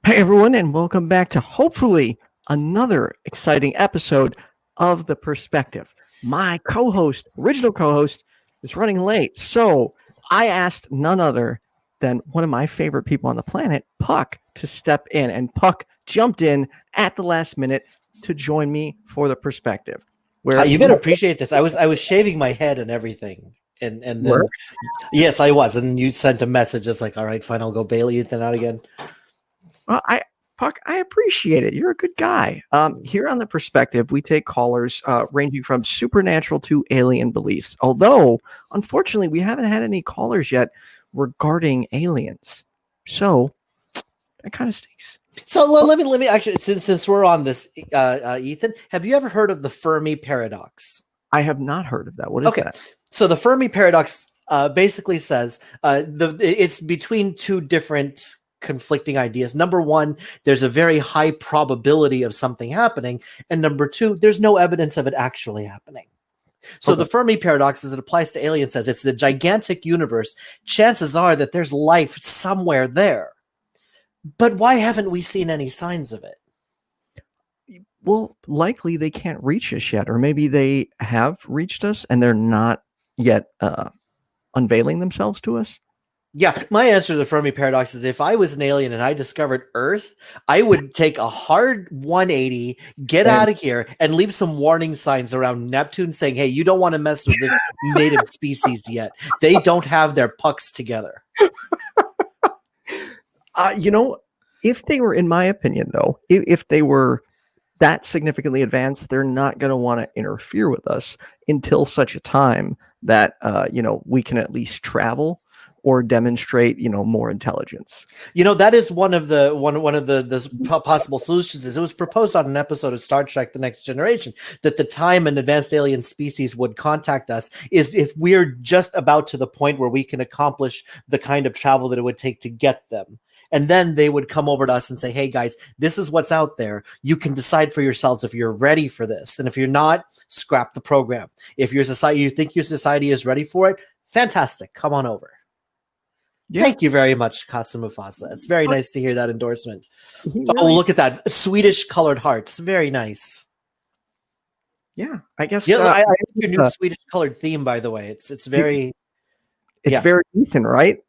Hi, everyone, and welcome back to hopefully another exciting episode of The Perspective. My original co-host, is running late, so I asked none other than one of my favorite people on the planet, Puck, to step in, and Puck jumped in at the last minute to join me for The Perspective. Where you gotta appreciate this. I was shaving my head and everything, and then yes, I was, and you sent a message just like, all right, fine, I'll go bail Ethan out again. Well, Puck, I appreciate it. You're a good guy. Here on The Perspective, we take callers ranging from supernatural to alien beliefs. Although, unfortunately, we haven't had any callers yet regarding aliens. So, that kind of stinks. So let me actually, since we're on this, Ethan, have you ever heard of the Fermi paradox? I have not heard of that. What is that? So the Fermi paradox basically says it's between two different conflicting ideas. Number one, there's a very high probability of something happening, and number two, there's no evidence of it actually happening. So the Fermi paradox, as it applies to aliens, says it's a gigantic universe. Chances are that there's life somewhere there. But why haven't we seen any signs of it? Well, likely they can't reach us yet, or maybe they have reached us and they're not yet unveiling themselves to us. Yeah, my answer to the Fermi paradox is if I was an alien and I discovered Earth, I would take a hard 180, get out of here, and leave some warning signs around Neptune saying, hey, you don't want to mess with this native species yet. They don't have their pucks together. If they were, in my opinion, though, if they were that significantly advanced, they're not going to want to interfere with us until such a time that, we can at least travel or demonstrate, more intelligence. That is one of the possible solutions. Is it was proposed on an episode of Star Trek: The Next Generation that the time an advanced alien species would contact us is if we're just about to the point where we can accomplish the kind of travel that it would take to get them. And then they would come over to us and say, hey, guys, this is what's out there. You can decide for yourselves if you're ready for this. And if you're not, scrap the program. If you think your society is ready for it, fantastic. Come on over. Yeah. Thank you very much, Casa Mufasa. It's very nice to hear that endorsement. Oh, look at that. Swedish colored hearts. Very nice. Yeah, I guess. Yeah, I like your new Swedish colored theme, by the way. It's very... It's very Ethan, right?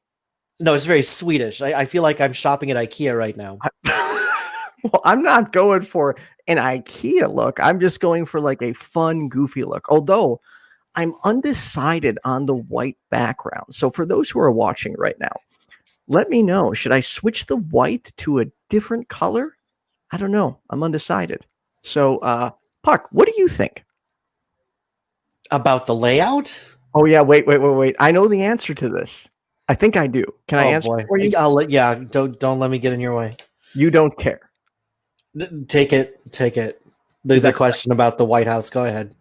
No, it's very Swedish. I feel like I'm shopping at IKEA right now. Well, I'm not going for an IKEA look. I'm just going for like a fun, goofy look. Although I'm undecided on the white background. So for those who are watching right now, let me know. Should I switch the white to a different color? I don't know. I'm undecided. So, Puck, what do you think? About the layout? Oh, yeah. Wait. I know the answer to this. I think I do. Can I answer for you? Don't let me get in your way. You don't care. Take it. The question about the White House. Go ahead.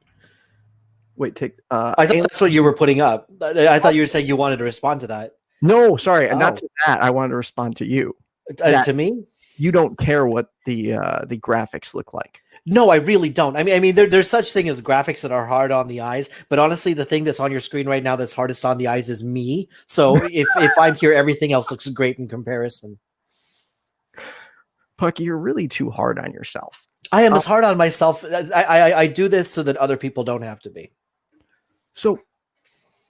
Wait, I thought that's what you were putting up. I thought you were saying you wanted to respond to that. No, sorry, not to that. I wanted to respond to you. To me? You don't care what the graphics look like. No, I really don't. I mean, there's such thing as graphics that are hard on the eyes, but honestly, the thing that's on your screen right now that's hardest on the eyes is me. So if I'm here, everything else looks great in comparison. Puck, you're really too hard on yourself. I am as hard on myself. I do this so that other people don't have to be. So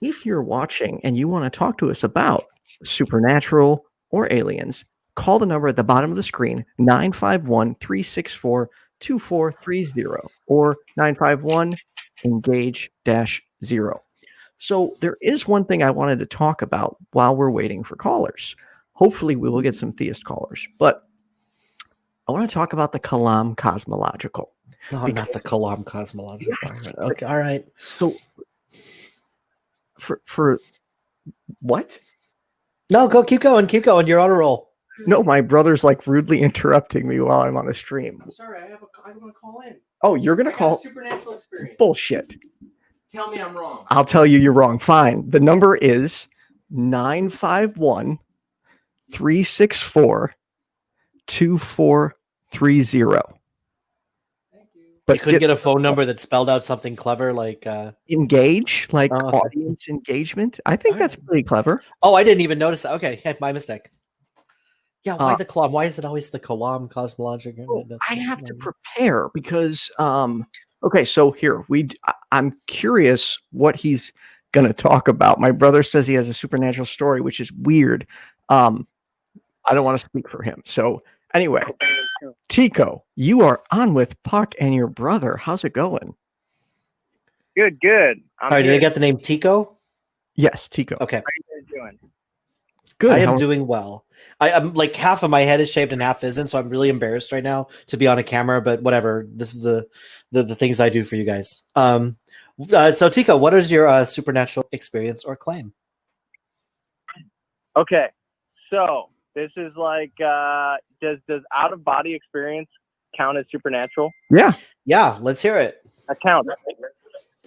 if you're watching and you want to talk to us about supernatural or aliens, call the number at the bottom of the screen, 951-364-2430 or 951-engage-0. So there is one thing I wanted to talk about while we're waiting for callers. Hopefully we will get some theist callers, but I want to talk about the Kalam cosmological. No, not the Kalam cosmological. Yes. Okay, all right. So for what? No, keep going. You're on a roll. No, my brother's like rudely interrupting me while I'm on a stream. I'm sorry, I'm going to call in. Oh, you're going to call? Supernatural experience. Bullshit. Tell me I'm wrong. I'll tell you you're wrong. Fine. The number is 951-364-2430. But you couldn't get a phone number that spelled out something clever like engage, like audience engagement. I think that's pretty clever. Oh, I didn't even notice that. Okay, my mistake. Yeah, why the Kalam? Why is it always the Kalam cosmological? Well, I have to prepare because okay, so here I'm curious what he's gonna talk about. My brother says he has a supernatural story, which is weird. I don't want to speak for him. So anyway, Tico, you are on with Puck and your brother. How's it going? Good, good. Sorry, did I get the name Tico? Yes, Tico. Okay. How are you guys doing? Good. I am doing well. I'm like half of my head is shaved and half isn't, so I'm really embarrassed right now to be on a camera. But whatever, this is the things I do for you guys. So Tico, what is your supernatural experience or claim? Okay, so this is like, does out of body experience count as supernatural? Yeah, let's hear it. That counts.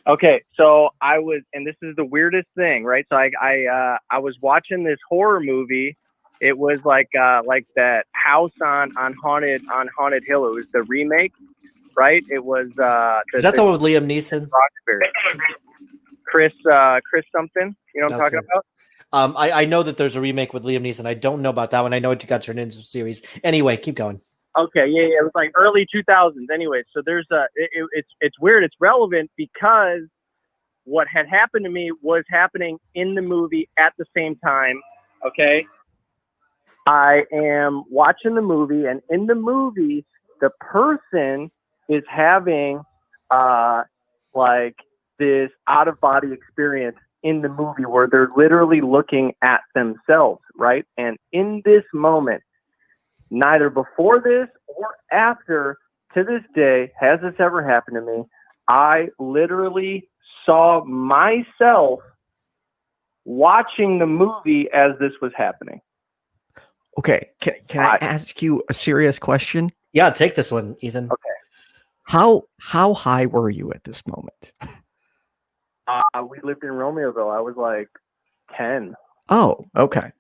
Okay, so I was, and this is the weirdest thing, right? So I was watching this horror movie. It was like that house on Haunted Hill. It was the remake, right? It was Is that the one with Liam Neeson? Chris something. You know what I'm talking about? I know that there's a remake with Liam Neeson. I don't know about that one. I know it got turned into a series. Anyway, keep going. Okay, yeah, it was like early 2000s. Anyway, so there's it's weird. It's relevant because what had happened to me was happening in the movie at the same time. Okay, I am watching the movie, and in the movie, the person is having like this out of body experience in the movie where they're literally looking at themselves, right? And in this moment, neither before this or after, to this day, has this ever happened to me. I literally saw myself watching the movie as this was happening. Okay, can I ask you a serious question? Yeah, take this one, Ethan. Okay. How high were you at this moment? We lived in Romeoville. I was like 10. Oh, okay.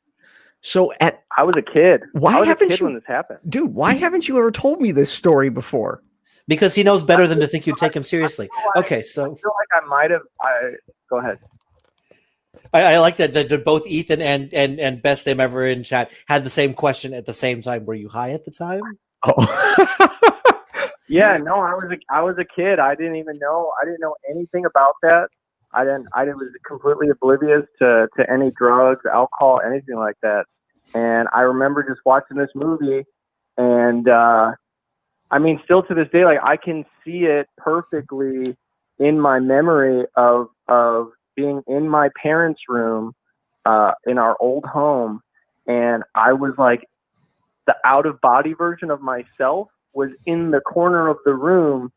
So I was a kid. Why I was haven't a kid you, when this happened? dude? Why haven't you ever told me this story before? Because he knows better than to think you'd take him seriously. Okay, so I feel like I might have. Go ahead. I like that both Ethan and Best Name Ever in chat had the same question at the same time. Were you high at the time? Oh, Yeah, no, I was a kid. I didn't know anything about that. I was completely oblivious to any drugs, alcohol, anything like that. And I remember just watching this movie, and I mean, still to this day, like I can see it perfectly in my memory of being in my parents' room in our old home, and I was like, the out of body version of myself was in the corner of the room,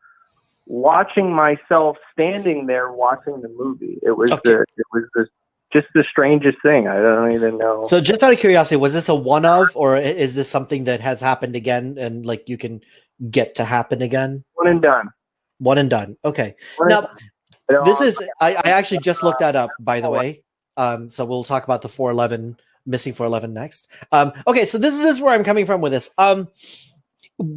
watching myself standing there watching the movie. It was just the strangest thing. I don't even know. So just out of curiosity, was this a one of, or is this something that has happened again and like you can get to happen again? One and done. One and done. Okay. Now, This is I actually just looked that up, by the way. So we'll talk about the 411 missing 411 next. Okay, so this is where I'm coming from with this.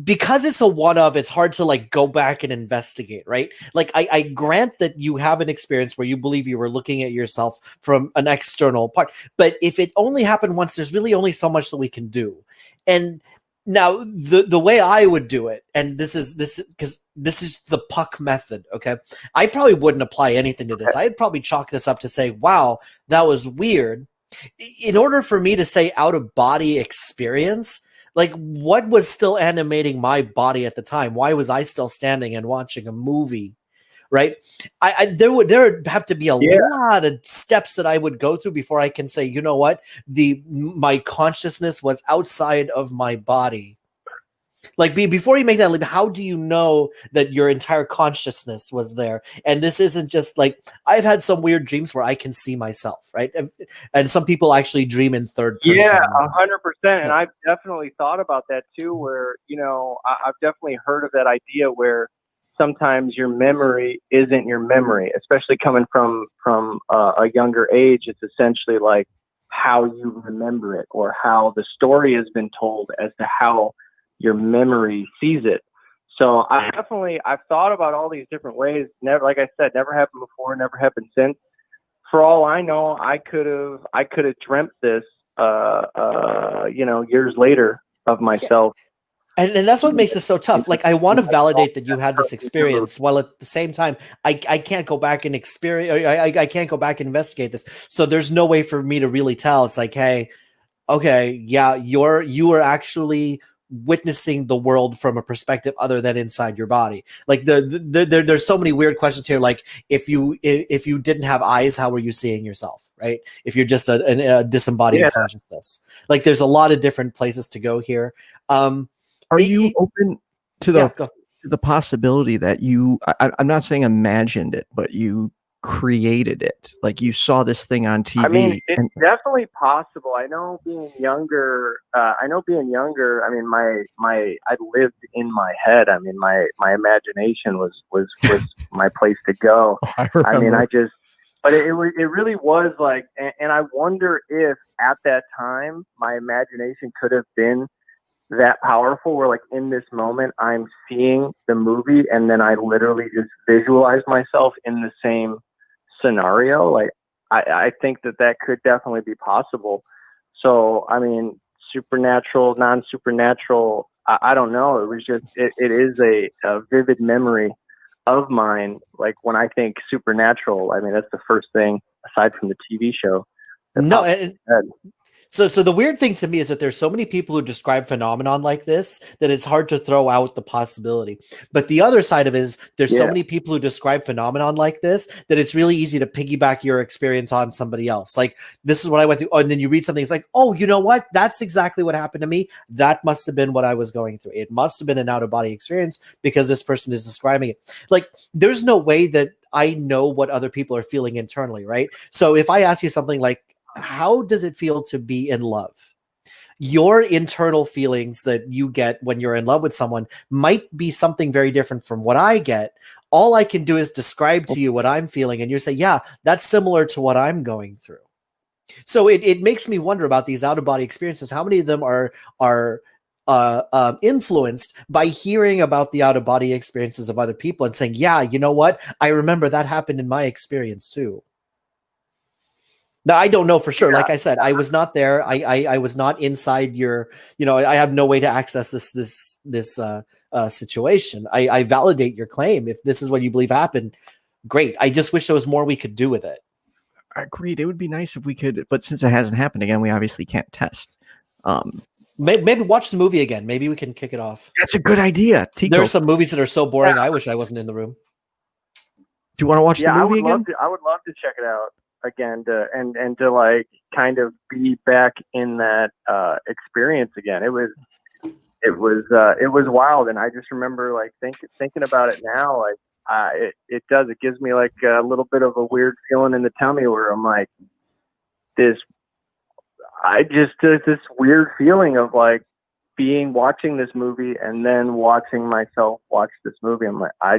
Because it's a one of, it's hard to like go back and investigate, right? Like I grant that you have an experience where you believe you were looking at yourself from an external part, but if it only happened once, there's really only so much that we can do. And now the way I would do it, and this is because this is the Puck method, okay? I probably wouldn't apply anything to this. I'd probably chalk this up to say, wow, that was weird. In order for me to say out of body experience, like what was still animating my body at the time? Why was I still standing and watching a movie? Right? There would have to be a lot of steps that I would go through before I can say, you know what, my consciousness was outside of my body. Like before you make that leap, how do you know that your entire consciousness was there? And this isn't just like, I've had some weird dreams where I can see myself, right? And some people actually dream in third person. Yeah, 100%. And I've definitely thought about that too, where, you know, I've definitely heard of that idea where sometimes your memory isn't your memory, especially coming from a younger age. It's essentially like how you remember it or how the story has been told as to how your memory sees it. So I've thought about all these different ways. Never, like I said, never happened before, never happened since. For all I know, I could have dreamt this years later of myself. And that's what makes it so tough. Like, I want to validate that you had this experience, while at the same time, I can't go back and experience. I can't go back and investigate this. So there's no way for me to really tell. It's like, hey, okay, yeah, you are actually witnessing the world from a perspective other than inside your body. Like, there's so many weird questions here. Like, if you didn't have eyes, how were you seeing yourself? Right? If you're just a disembodied consciousness, like, there's a lot of different places to go here. Are you open to the possibility that I'm not saying imagined it, but you created it? Like, you saw this thing on TV? I mean, it's definitely possible. I know being younger. I mean, I lived in my head. I mean, my imagination was my place to go. I mean, but it really was like, and I wonder if at that time my imagination could have been that powerful, where like in this moment I'm seeing the movie and then I literally just visualize myself in the same scenario. Like, I think that could definitely be possible. So, I mean, supernatural, non-supernatural, I don't know. It was just, it is a vivid memory of mine. Like, when I think supernatural, I mean, that's the first thing aside from the TV show. No, So the weird thing to me is that there's so many people who describe phenomenon like this that it's hard to throw out the possibility. But the other side of it is there's so many people who describe phenomenon like this that it's really easy to piggyback your experience on somebody else. Like, this is what I went through. Oh, and then you read something, it's like, oh, you know what? That's exactly what happened to me. That must have been what I was going through. It must have been an out-of-body experience because this person is describing it. Like, there's no way that I know what other people are feeling internally, right? So if I ask you something like, how does it feel to be in love? Your internal feelings that you get when you're in love with someone might be something very different from what I get. All I can do is describe to you what I'm feeling, and you say, yeah, that's similar to what I'm going through. So it makes me wonder about these out-of-body experiences. How many of them are influenced by hearing about the out-of-body experiences of other people and saying, yeah, you know what? I remember that happened in my experience too. Now, I don't know for sure. Like I said, I was not there. I was not inside your, I have no way to access this situation. I validate your claim. If this is what you believe happened, great. I just wish there was more we could do with it. Agreed. It would be nice if we could, but since it hasn't happened again, we obviously can't test. Maybe watch the movie again. Maybe we can kick it off. That's a good idea. Tico. There are some movies that are so boring. I wish I wasn't in the room. Do you want to watch the movie again? I would love to check it out again to like kind of be back in that experience again. It was wild, and I just remember like thinking about it now. Like it gives me like a little bit of a weird feeling in the tummy where I'm like this weird feeling of like watching this movie and then watching myself watch this movie. I'm like, I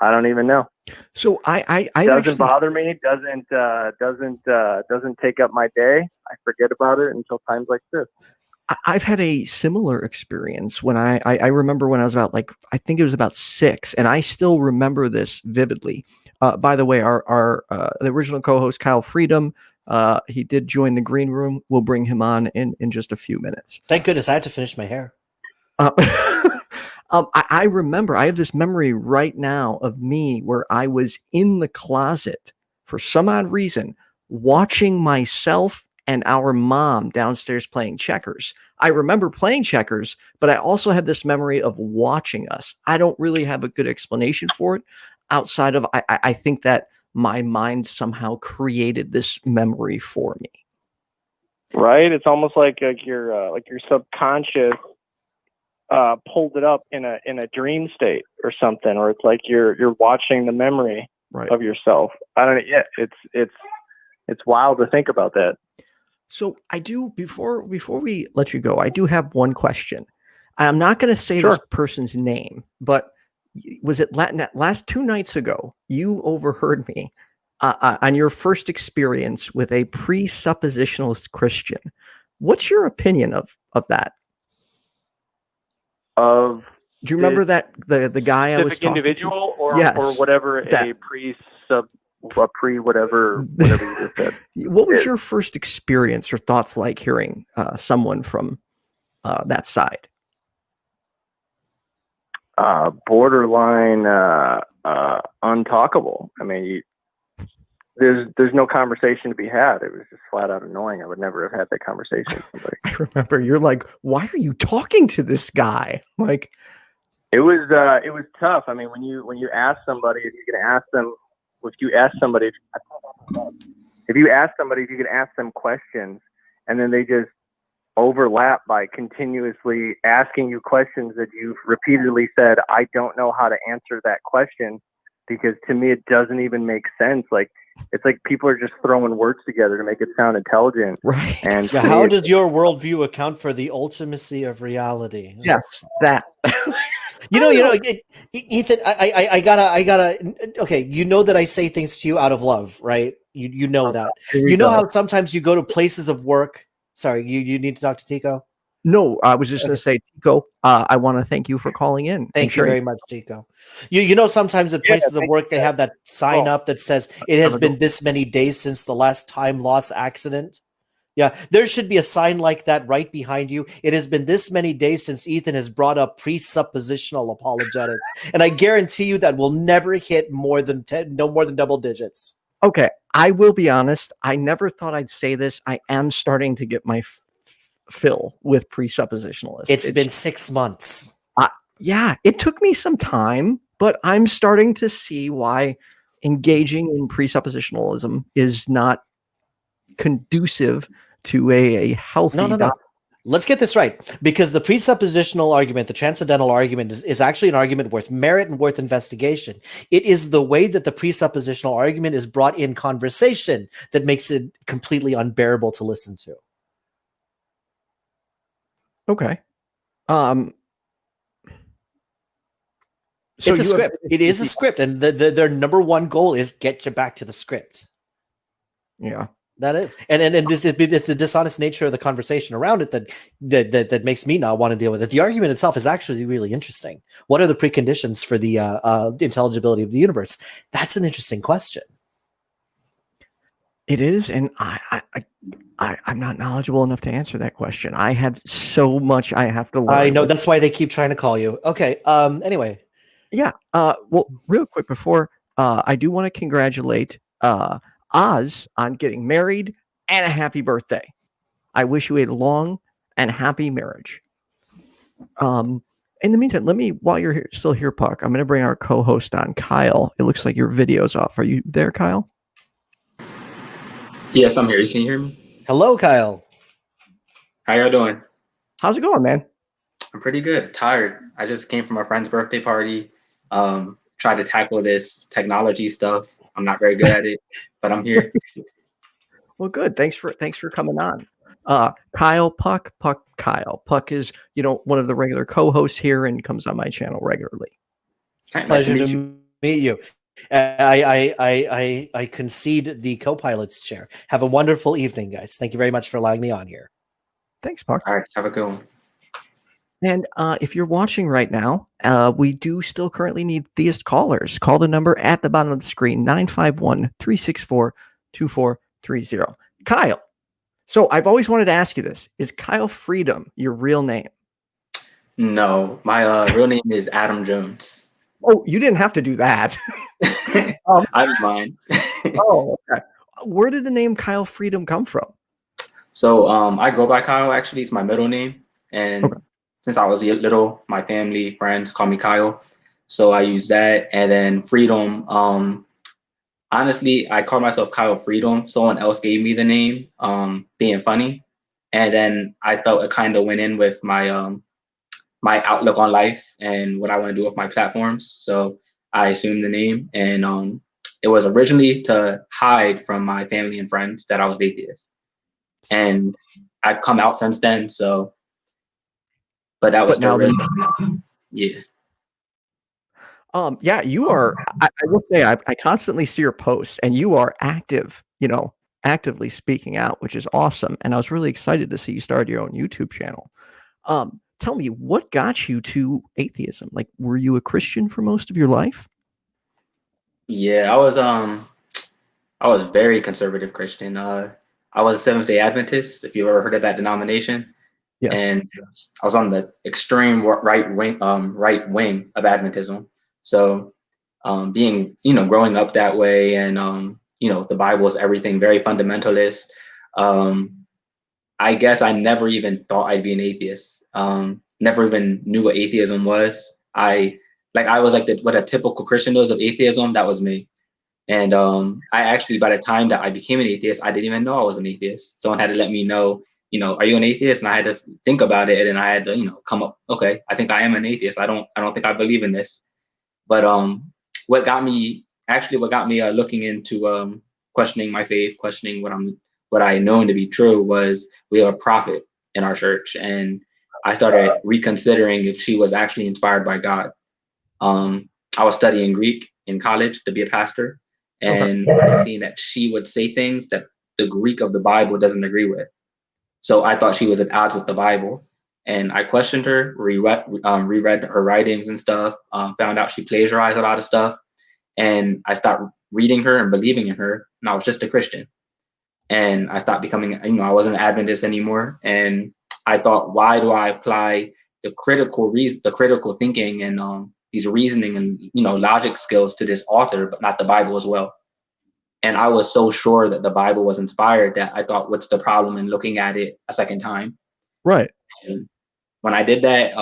don't even know. So I doesn't bother me. Doesn't take up my day. I forget about it until times like this. I've had a similar experience when I remember when I was about I think it was about 6, and I still remember this vividly. By the way, our the original co-host Kyle Freedom, he did join the green room. We'll bring him on in just a few minutes. Thank goodness I had to finish my hair. I remember, I have this memory right now of me where I was in the closet for some odd reason, watching myself and our mom downstairs playing checkers. I remember playing checkers, but I also have this memory of watching us. I don't really have a good explanation for it outside of, I think that my mind somehow created this memory for me. Right? It's almost like your subconscious pulled it up in a dream state or something, or it's like you're watching the memory of yourself. I don't know. Yeah, it's wild to think about that. So I do, before we let you go, I do have one question. I'm not going to say this person's name, but was it last 2 nights ago, you overheard me on your first experience with a presuppositionalist Christian. What's your opinion of that? Do you remember that the guy I was talking individual to? or whatever a pre whatever you just said. What was your first experience or thoughts like hearing someone from that side? Borderline untalkable. I mean, there's no conversation to be had. It was just flat out annoying. I would never have had that conversation with somebody. I remember you're like, why are you talking to this guy? Like, it was tough. I mean, when you ask somebody if you can ask them, if you ask somebody if you can ask them questions, and then they just overlap by continuously asking you questions that you've repeatedly said, I don't know how to answer that question, because to me it doesn't even make sense. Like, it's like people are just throwing words together to make it sound intelligent. right. Yeah, And to how me, does your worldview account for the ultimacy of reality? Yes, that. Ethan, I gotta. Okay, you know that I say things to you out of love, right? You know that. You know how sometimes you go to places of work. Sorry, you need to talk to Tico. No, I was just going to say, Tico, I want to thank you for calling in. Thank you very much, Tico. You know, sometimes at places of work, they have that sign up that says it has been this many days since the last time loss accident. Yeah, there should be a sign like that right behind you. It has been this many days since Ethan has brought up presuppositional apologetics. And I guarantee you that will never hit more than no more than double digits. Okay, I will be honest. I never thought I'd say this. I am starting to get my fill with presuppositionalists. It's been 6 months. Yeah, it took me some time, but I'm starting to see why engaging in presuppositionalism is not conducive to a healthy. No. Let's get this right, because the presuppositional argument, the transcendental argument, is actually an argument worth merit and worth investigation. It is the way that the presuppositional argument is brought in conversation that makes it completely unbearable to listen to. Okay. So it's a script. It is a script, and their number one goal is get you back to the script. Yeah. That is, and it's the dishonest nature of the conversation around it that makes me not want to deal with it. The argument itself is actually really interesting. What are the preconditions for the intelligibility of the universe? That's an interesting question. It is, and I'm not knowledgeable enough to answer that question. I have so much I have to learn. I know, that's why they keep trying to call you. Okay. Anyway. Yeah. Well, real quick before, I do want to congratulate Oz on getting married and a happy birthday. I wish you a long and happy marriage. In the meantime, while you're still here, Puck, I'm going to bring our co-host on, Kyle. It looks like your video's off. Are you there, Kyle? Yes, I'm here. Can you hear me? Hello, Kyle. How y'all doing? How's it going, man? I'm pretty good. Tired. I just came from a friend's birthday party. Tried to tackle this technology stuff. I'm not very good at it, but I'm here. Well, good. Thanks for coming on. Kyle, Puck, Kyle. Puck is, one of the regular co-hosts here and comes on my channel regularly. Pleasure to meet you. I concede the co-pilot's chair. Have a wonderful evening, guys. Thank you very much for allowing me on here. Thanks, Puck. All right, have a good one. And if you're watching right now, we do still currently need theist callers. Call the number at the bottom of the screen, 951-364-2430. Kyle, so I've always wanted to ask you this. Is Kyle Freedom your real name? No, my real name is Adam Jones. Oh, you didn't have to do that. I don't mind. Oh, okay. Where did the name Kyle Freedom come from? So I go by Kyle, actually. It's my middle name. And since I was little, my family, friends call me Kyle. So I use that. And then Freedom, honestly, I call myself Kyle Freedom. Someone else gave me the name, being funny. And then I felt it kind of went in with my my outlook on life and what I want to do with my platforms. So I assumed the name, and it was originally to hide from my family and friends that I was atheist. And I've come out since then, so, but that was now yeah. Yeah, you are, I will say, I constantly see your posts and you are active, actively speaking out, which is awesome. And I was really excited to see you start your own YouTube channel. Tell me, what got you to atheism? Like, were you a Christian for most of your life? Yeah, I was I was very conservative Christian. I was a Seventh-day Adventist, if you've ever heard of that denomination. Yes. And I was on the extreme right wing of Adventism. So being, growing up that way, and the Bible is everything, very fundamentalist. I guess I never even thought I'd be an atheist. Never even knew what atheism was. I was like what a typical Christian does of atheism. That was me. And I actually, by the time that I became an atheist, I didn't even know I was an atheist. Someone had to let me know, are you an atheist? And I had to think about it, and I had to, come up, okay, I think I am an atheist. I don't think I believe in this. But what got me looking into questioning my faith, questioning what I known to be true, was we have a prophet in our church, and I started reconsidering if she was actually inspired by God. I was studying Greek in college to be a pastor, and seeing that she would say things that the Greek of the Bible doesn't agree with. So I thought she was at odds with the Bible, and I questioned her, reread her writings and stuff, found out she plagiarized a lot of stuff, and I stopped reading her and believing in her, and I was just a Christian. And I stopped becoming, I wasn't an Adventist anymore, and I thought, why do I apply the critical thinking and these reasoning and logic skills to this author, but not the Bible as well? And I was so sure that the Bible was inspired that I thought, what's the problem in looking at it a second time? Right. And when I did that,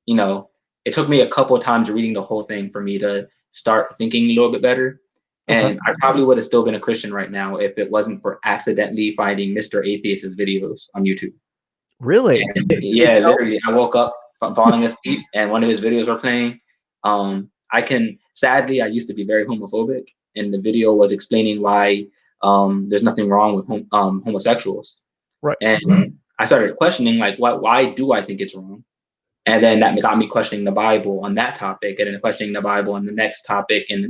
it took me a couple of times reading the whole thing for me to start thinking a little bit better. And I probably would have still been a Christian right now if it wasn't for accidentally finding Mr. Atheist's videos on YouTube. Really? And, yeah, literally, I woke up from falling asleep and one of his videos were playing. Sadly, I used to be very homophobic, and the video was explaining why there's nothing wrong with homosexuals. Right. And I started questioning, like, why do I think it's wrong? And then that got me questioning the Bible on that topic, and then questioning the Bible on the next topic, and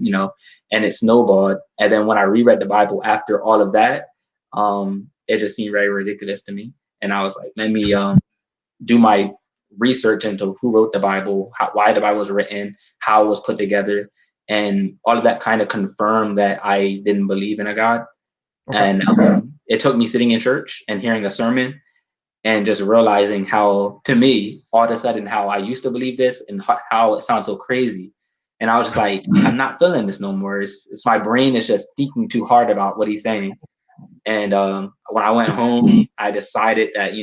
and it snowballed. And then when I reread the Bible after all of that, it just seemed very ridiculous to me. And I was like, let me do my research into who wrote the Bible, why the Bible was written, how it was put together, and all of that kind of confirmed that I didn't believe in a God. And it took me sitting in church and hearing a sermon, and just realizing how, to me, all of a sudden, how I used to believe this and how it sounds so crazy. And I was just like, I'm not feeling this no more. It's my brain is just thinking too hard about what he's saying. And when I went home, I decided that,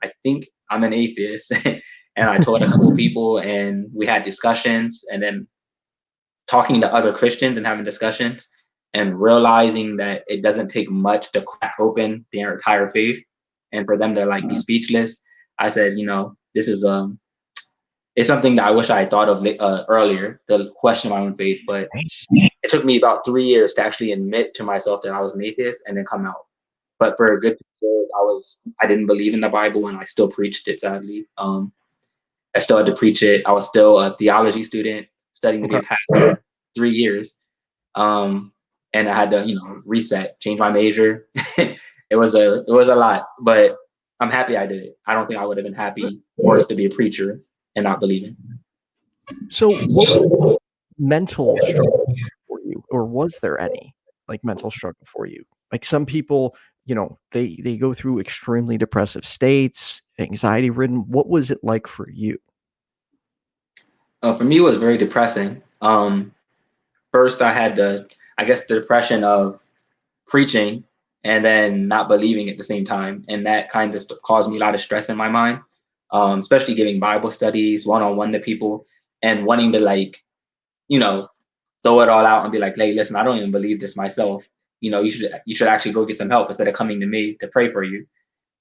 I think I'm an atheist. And I told a couple of people, and we had discussions, and then talking to other Christians and having discussions, and realizing that it doesn't take much to crack open their entire faith and for them to be speechless. I said, this is it's something that I wish I had thought of earlier, to question my own faith. But it took me about 3 years to actually admit to myself that I was an atheist and then come out. But for a good 2 years, I didn't believe in the Bible, and I still preached it, sadly. I still had to preach it. I was still a theology student, studying to be a pastor, 3 years. And I had to, reset, change my major. It was a lot, but I'm happy I did it. I don't think I would have been happy worse to be a preacher and not believing. So what was mental struggle for you, or was there any mental struggle for you? Like, some people, they go through extremely depressive states, anxiety ridden. What was it like for you? For me, it was very depressing. First, I had the depression of preaching and then not believing at the same time. And that kind of caused me a lot of stress in my mind, especially giving Bible studies one-on-one to people and wanting to throw it all out and be like, hey, listen, I don't even believe this myself. You should actually go get some help instead of coming to me to pray for you.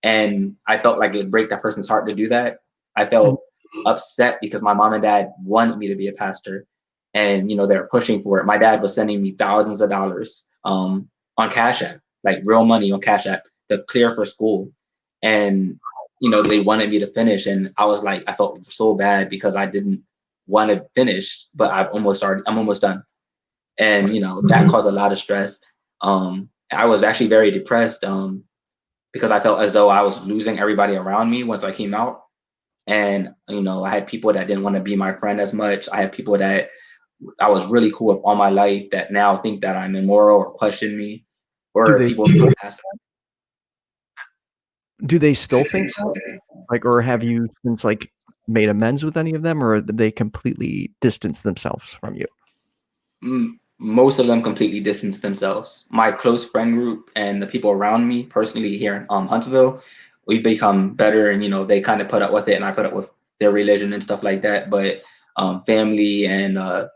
And I felt like it would break that person's heart to do that. I felt upset because my mom and dad wanted me to be a pastor, and they were pushing for it. My dad was sending me thousands of dollars on Cash App, like real money on Cash App, to clear for school. And they wanted me to finish, and I felt so bad because I didn't want to finish, but I'm almost done. And that caused a lot of stress. I was actually very depressed because I felt as though I was losing everybody around me once I came out. And I had people that didn't want to be my friend as much. I had people that I was really cool with all my life that now think that I'm immoral or question me. or they- people who pass. Do they still think that? Like, or have you since like made amends with any of them, or did they completely distance themselves from you? Most of them completely distance themselves. My close friend group and the people around me personally here in Huntsville, we've become better, and they kind of put up with it, and I put up with their religion and stuff like that. But family and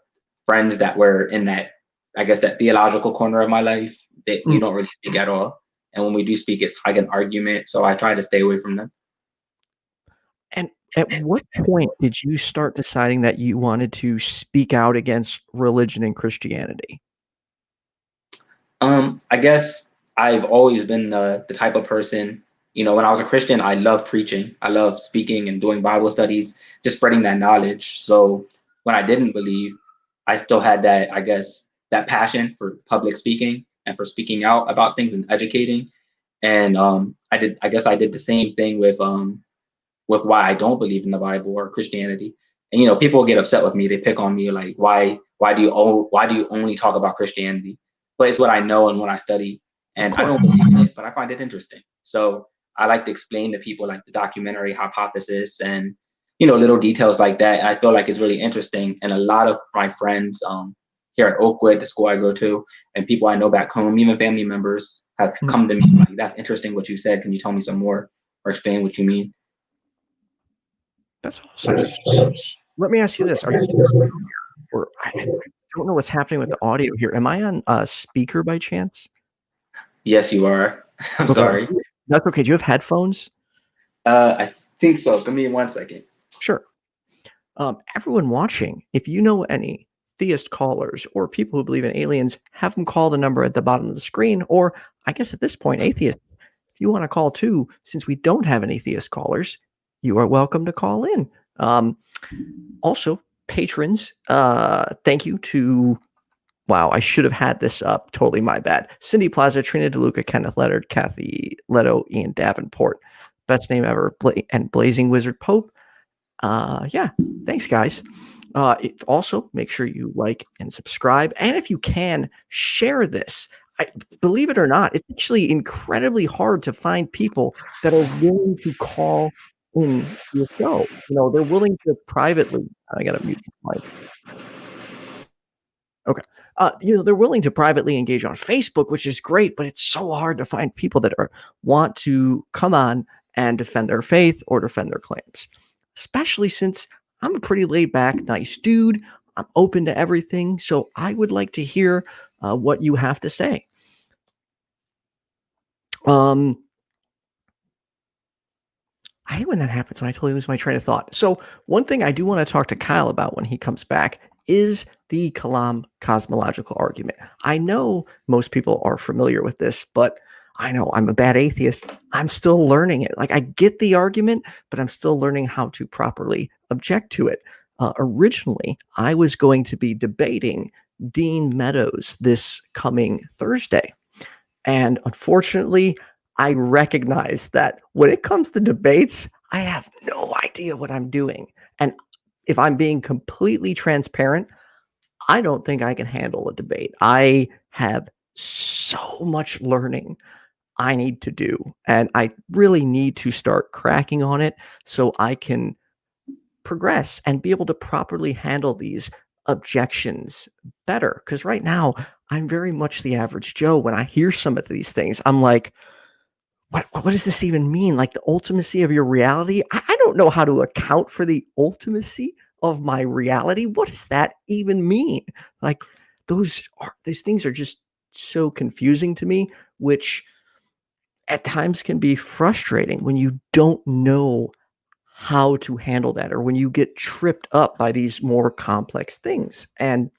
friends that were in that, I guess, that theological corner of my life, we don't really speak at all. And when we do speak, it's like an argument. So I try to stay away from them. And at what point did you start deciding that you wanted to speak out against religion and Christianity? I guess I've always been the type of person, when I was a Christian, I loved preaching. I loved speaking and doing Bible studies, just spreading that knowledge. So when I didn't believe, I still had that, I guess, that passion for public speaking and for speaking out about things and educating. And I guess I did the same thing with why I don't believe in the Bible or Christianity. And people get upset with me. They pick on me like, why do you only talk about Christianity? But it's what I know and what I study. And I don't believe in it, but I find it interesting. So I like to explain to people like the documentary hypothesis and little details like that. And I feel like it's really interesting. And a lot of my friends here at Oakwood, the school I go to, and people I know back home, even family members, have come to me like, "That's interesting what you said. Can you tell me some more or explain what you mean?" That's awesome. Let me ask you this: or I don't know what's happening with the audio here. Am I on speaker by chance? Yes, you are. I'm sorry. That's okay. Do you have headphones? I think so. Give me 1 second. Sure. Everyone watching, if you know any theist callers or people who believe in aliens, have them call the number at the bottom of the screen. Or I guess at this point, atheists, if you want to call too, since we don't have any theist callers, you are welcome to call in. Also, patrons, thank you to, wow, I should have had this up. Totally my bad. Cindy PLAZA, Trina, Deluca, Kenneth, Leonard, Kathy, Letto, Ian Davenport, Bestname Ever, and Blazing Wizard Pope. Yeah, thanks, guys. Also, make sure you like and subscribe. And if you can, share this. Believe it or not, it's actually incredibly hard to find people that are willing to call in your show. They're willing to privately. I got to mute my mic. Okay. They're willing to privately engage on Facebook, which is great, but it's so hard to find people that want to come on and defend their faith or defend their claims, especially since I'm a pretty laid back, nice dude. I'm open to everything. So I would like to hear what you have to say. I hate when that happens, when I totally lose my train of thought. So one thing I do want to talk to Kyle about when he comes back is the Kalam cosmological argument. I know most people are familiar with this, but I know I'm a bad atheist. I'm still learning it. Like, I get the argument, but I'm still learning how to properly object to it. Originally, I was going to be debating Dean Meadows this coming Thursday. And unfortunately, I recognize that when it comes to debates, I have no idea what I'm doing. And if I'm being completely transparent, I don't think I can handle a debate. I have so much learning I need to do, and I really need to start cracking on it so I can progress and be able to properly handle these objections better. Because right now, I'm very much the average Joe. When I hear some of these things, I'm like, what does this even mean? Like, the ultimacy of your reality? I don't know how to account for the ultimacy of my reality. What does that even mean? Like, these things are just so confusing to me, which at times can be frustrating when you don't know how to handle that, or when you get tripped up by these more complex things. And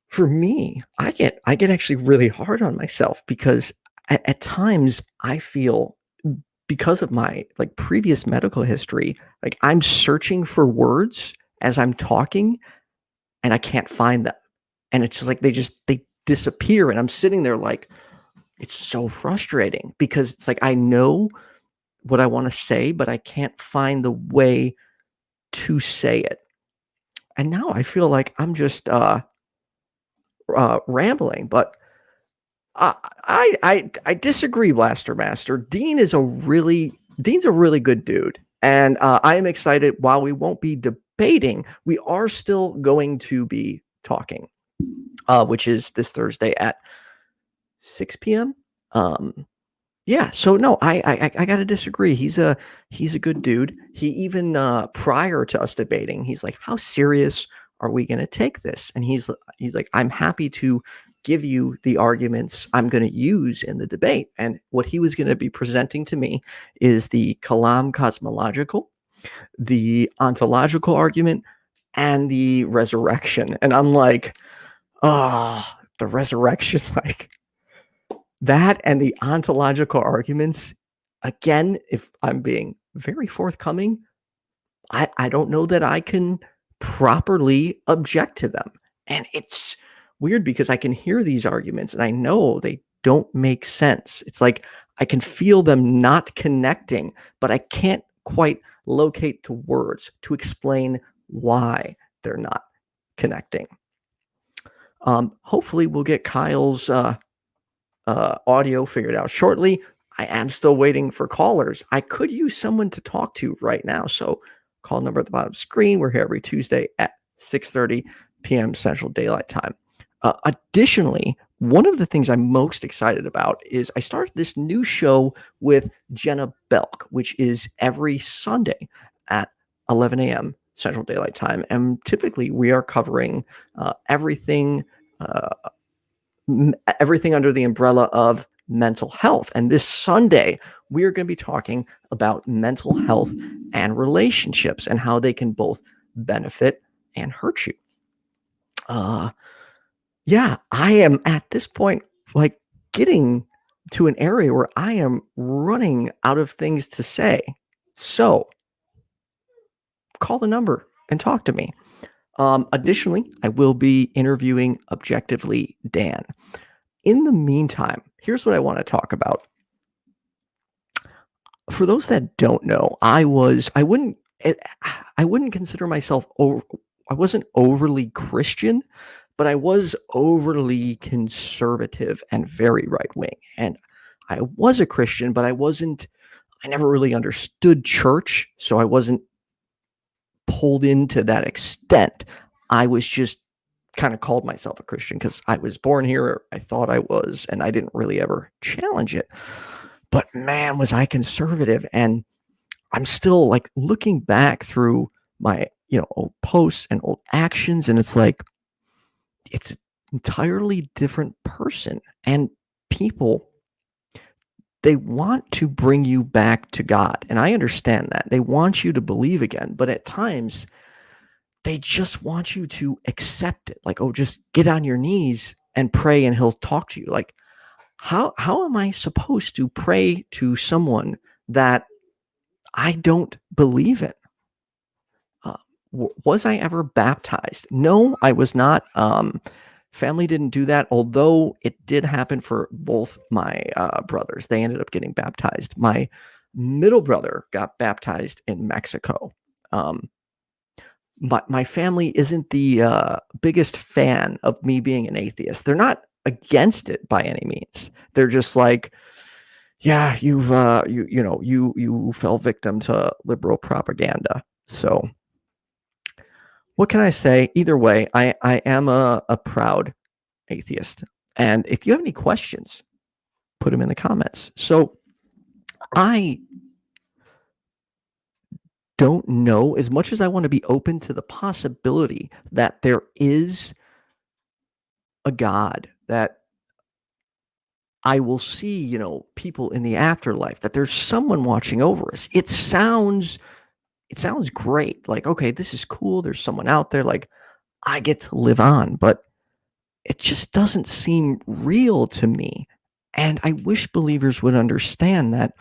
for me, I get actually really hard on myself, because at times I feel, because of my like previous medical history, like I'm searching for words as I'm talking and I can't find them. And it's just like they disappear, and I'm sitting there like, it's so frustrating, because it's like I know what I want to say, but I can't find the way to say it. And now I feel like I'm just rambling, but I disagree, Blaster Master. Dean's a really good dude, and I am excited. While we won't be debating, we are still going to be talking, which is this Thursday at 6 p.m. Yeah, so no, I gotta disagree. He's a good dude. He even prior to us debating, he's like, "How serious are we gonna take this?" And he's like, "I'm happy to give you the arguments I'm gonna use in the debate." And what he was gonna be presenting to me is the Kalam cosmological, the ontological argument, and the resurrection. And I'm like, "Ah, the resurrection, like." That and the ontological arguments, again, if I'm being very forthcoming, I don't know that I can properly object to them. And it's weird because I can hear these arguments and I know they don't make sense. It's like I can feel them not connecting, but I can't quite locate the words to explain why they're not connecting. Hopefully, we'll get Kyle's audio figured out shortly. I am still waiting for callers. I could use someone to talk to right now. So call number at the bottom of the screen. We're here every Tuesday at 6:30 p.m. Central Daylight Time. Additionally, one of the things I'm most excited about is I started this new show with Jenna Belk, which is every Sunday at 11 a.m. Central Daylight Time. And typically we are covering everything under the umbrella of mental health. And this Sunday, we are going to be talking about mental health and relationships and how they can both benefit and hurt you. Yeah, I am at this point like getting to an area where I am running out of things to say. So call the number and talk to me. Additionally, I will be interviewing Objectively Dan. In the meantime, here's what I want to talk about. For those that don't know, I wouldn't consider myself I wasn't overly Christian, but I was overly conservative and very right wing. And I was a Christian, but I never really understood church, so I wasn't pulled into that extent. I was just kind of called myself a Christian because I was born here. I thought I was, and I didn't really ever challenge it. But man, was I conservative. And I'm still like looking back through my, old posts and old actions. And it's like, it's an entirely different person. And people, they want to bring you back to God. And I understand that. They want you to believe again. But at times, they just want you to accept it. Like, oh, just get on your knees and pray and he'll talk to you. Like, how am I supposed to pray to someone that I don't believe in? Was I ever baptized? No, I was not. Family didn't do that, although it did happen for both my brothers. They ended up getting baptized. My middle brother got baptized in Mexico. But my family isn't the biggest fan of me being an atheist. They're not against it by any means. They're just like, yeah, you've you fell victim to liberal propaganda. So what can I say? Either way, I am a proud atheist. And if you have any questions, put them in the comments. So I don't know, as much as I want to be open to the possibility that there is a God, that I will see, people in the afterlife, that there's someone watching over us. It sounds great. Like, okay, this is cool. There's someone out there. Like, I get to live on, but it just doesn't seem real to me. And I wish believers would understand that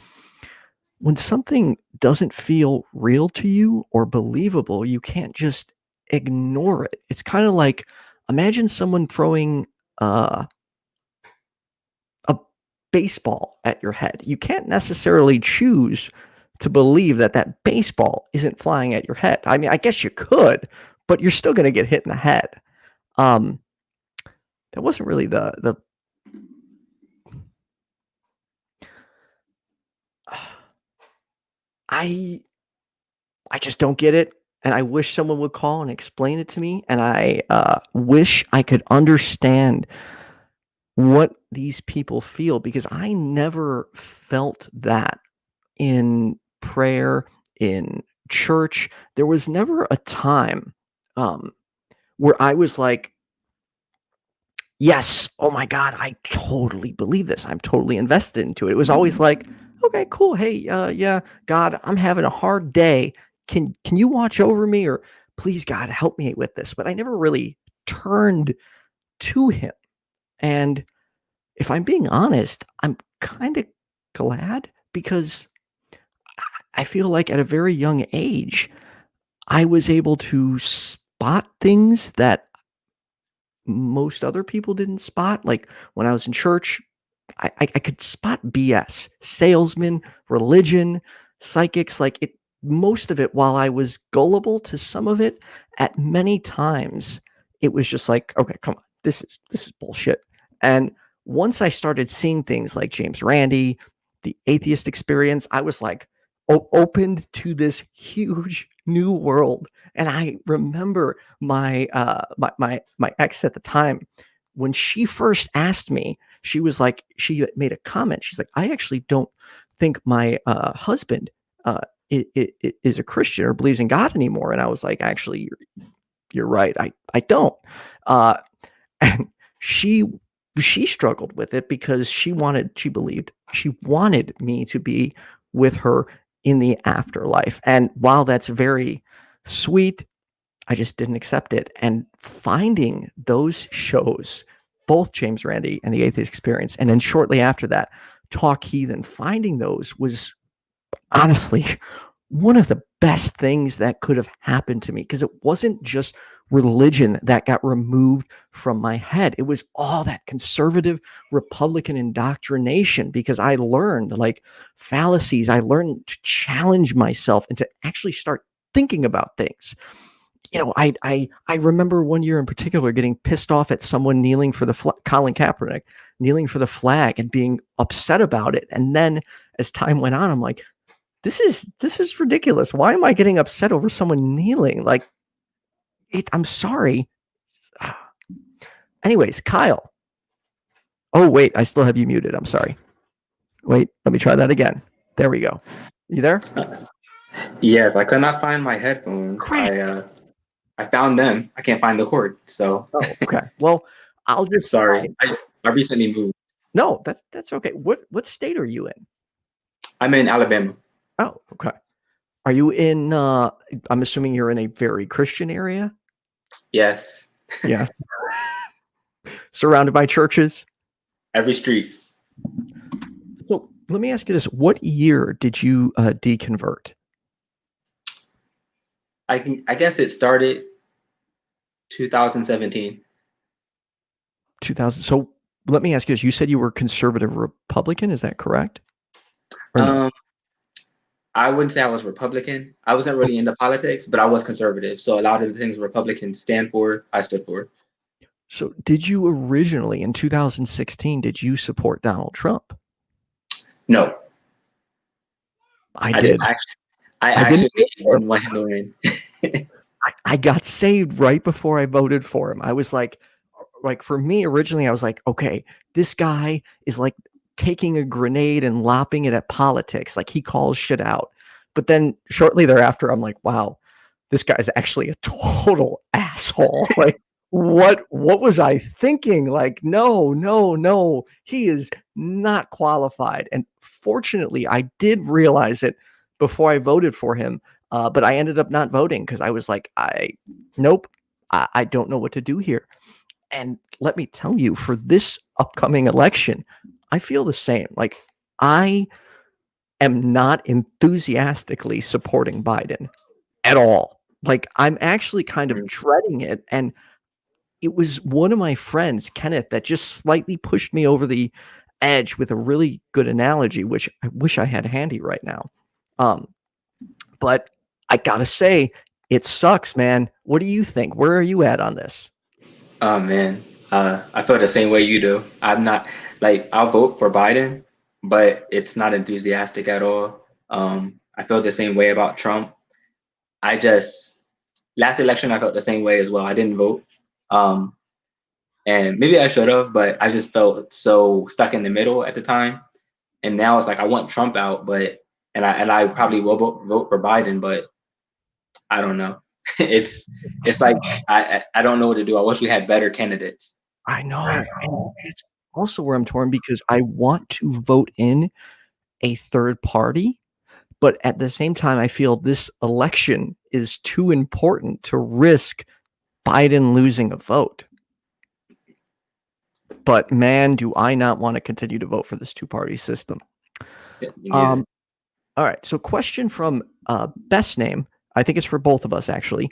when something doesn't feel real to you or believable, you can't just ignore it. It's kind of like, imagine someone throwing a baseball at your head. You can't necessarily choose to believe that baseball isn't flying at your head. I mean, I guess you could, but you're still going to get hit in the head. That wasn't really the I just don't get it. And I wish someone would call and explain it to me. And I wish I could understand what these people feel, because I never felt that in prayer, in church. There was never a time where I was like, yes, oh my God, I totally believe this. I'm totally invested into it. It was always like, okay, cool. Hey, yeah, God, I'm having a hard day. Can you watch over me? Or please, God, help me with this. But I never really turned to him. And if I'm being honest, I'm kind of glad, because I feel like at a very young age, I was able to spot things that most other people didn't spot. Like when I was in church, I could spot BS, salesmen, religion, psychics, like it, most of it, while I was gullible to some of it, at many times, it was just like, okay, come on, this is bullshit. And once I started seeing things like James Randi, the atheist experience, I was like opened to this huge new world. And I remember my my ex at the time, when she first asked me, she was like, she made a comment. She's like, I actually don't think my husband is a Christian or believes in God anymore. And I was like, actually, you're right. I don't. And she struggled with it, because she believed she wanted me to be with her in the afterlife. And while that's very sweet, I just didn't accept it. And finding those shows, both James Randi and the Atheist Experience, and then shortly after that, Talk Heathen, finding those was honestly one of the best things that could have happened to me, because it wasn't just religion that got removed from my head. It was all that conservative Republican indoctrination, because I learned like fallacies. I learned to challenge myself and to actually start thinking about things. You know, I remember one year in particular getting pissed off at someone kneeling for the Colin Kaepernick kneeling for the flag and being upset about it. And then as time went on, I'm like, this is ridiculous. Why am I getting upset over someone kneeling? Like, I'm sorry. Anyways, Kyle. Oh, wait, I still have you muted. I'm sorry. Wait, let me try that again. There we go. You there? Yes, I could not find my headphones. I found them. I can't find the cord. So oh, okay. Well, I'll just sorry. I recently moved. No, that's okay. What state are you in? I'm in Alabama. Oh, okay. Are you in I'm assuming you're in a very Christian area? Yes. Yeah. Surrounded by churches? Every street. So let me ask you this. What year did you deconvert? I guess it started 2017. 2000. So let me ask you this. You said you were conservative Republican. Is that correct? Or no? I wouldn't say I was Republican. I wasn't really into politics, but I was conservative. So a lot of the things Republicans stand for, I stood for. So did you originally, in 2016, did you support Donald Trump? No. I did. I actually didn't want him to win. I got saved right before I voted for him. I was like for me originally, I was like, okay, this guy is like taking a grenade and lopping it at politics. Like he calls shit out. But then shortly thereafter, I'm like, wow, this guy's actually a total asshole. Like what was I thinking? Like, no, he is not qualified. And fortunately, I did realize it before I voted for him. But I ended up not voting because I was like, I don't know what to do here. And let me tell you, for this upcoming election, I feel the same. Like I am not enthusiastically supporting Biden at all. Like I'm actually kind of dreading it. And it was one of my friends, Kenneth, that just slightly pushed me over the edge with a really good analogy, which I wish I had handy right now. But I gotta say, it sucks, man. What do you think? Where are you at on this? Oh man, I feel the same way you do. I'm not like I'll vote for Biden, but it's not enthusiastic at all. I feel the same way about Trump. I just last election I felt the same way as well. I didn't vote. And maybe I should have, but I just felt so stuck in the middle at the time. And now it's like I want Trump out, but and I probably will vote for Biden, but I don't know. it's like I don't know what to do. I wish we had better candidates. I know. And it's also where I'm torn because I want to vote in a third party, but at the same time, I feel this election is too important to risk Biden losing a vote. But man, do I not want to continue to vote for this two-party system. Yeah, All right. So question from Bestname. I think it's for both of us, actually.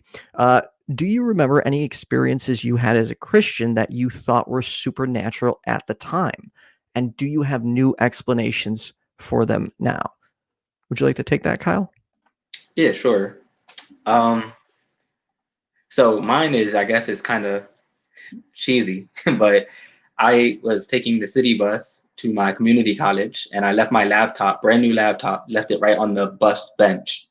Do you remember any experiences you had as a Christian that you thought were supernatural at the time? And do you have new explanations for them now? Would you like to take that, Kyle? yeah, sure. So mine is, I guess it's kind of cheesy, but I was taking the city bus to my community college and I left my laptop, brand new laptop, left it right on the bus bench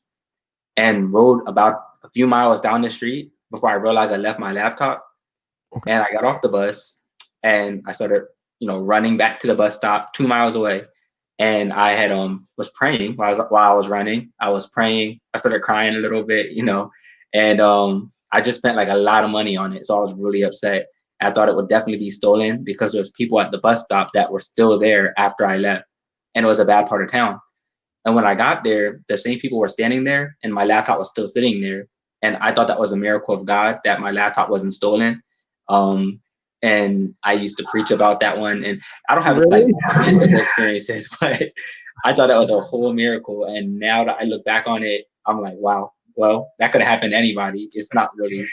and rode about a few miles down the street before I realized I left my laptop. Okay. And I got off the bus and I started, running back to the bus stop 2 miles away. And I had was praying while I was running. I was praying. I started crying a little bit, and I just spent like a lot of money on it. So I was really upset. I thought it would definitely be stolen because there's people at the bus stop that were still there after I left. And it was a bad part of town. And when I got there, the same people were standing there and my laptop was still sitting there. And I thought that was a miracle of God that my laptop wasn't stolen. And I used to preach about that one. And I don't have like mystical experiences, but I thought that was a whole miracle. And now that I look back on it, I'm like, wow, well, that could have happened to anybody. It's not really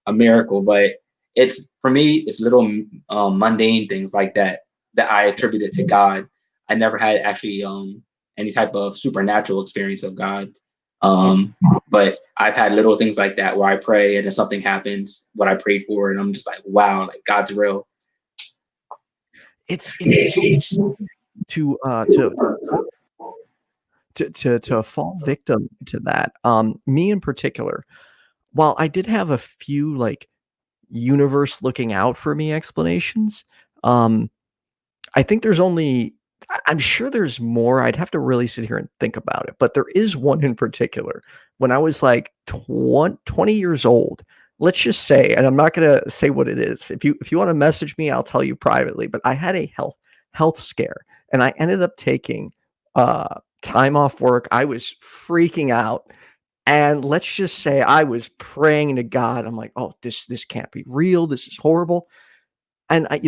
a miracle, but it's, for me, it's little mundane things like that I attribute it to God. I never had actually any type of supernatural experience of God. But I've had little things like that where I pray and then something happens, what I prayed for, and I'm just like, wow, like God's real. It's to fall victim to that. Me in particular, while I did have a few like universe looking out for me explanations, I think I'm sure there's more. I'd have to really sit here and think about it, but there is one in particular. When I was like 20 years old, let's just say, and I'm not going to say what it is. If you want to message me, I'll tell you privately, but I had a health scare and I ended up taking time off work. I was freaking out. And let's just say I was praying to God. I'm like, oh, this can't be real. This is horrible. And I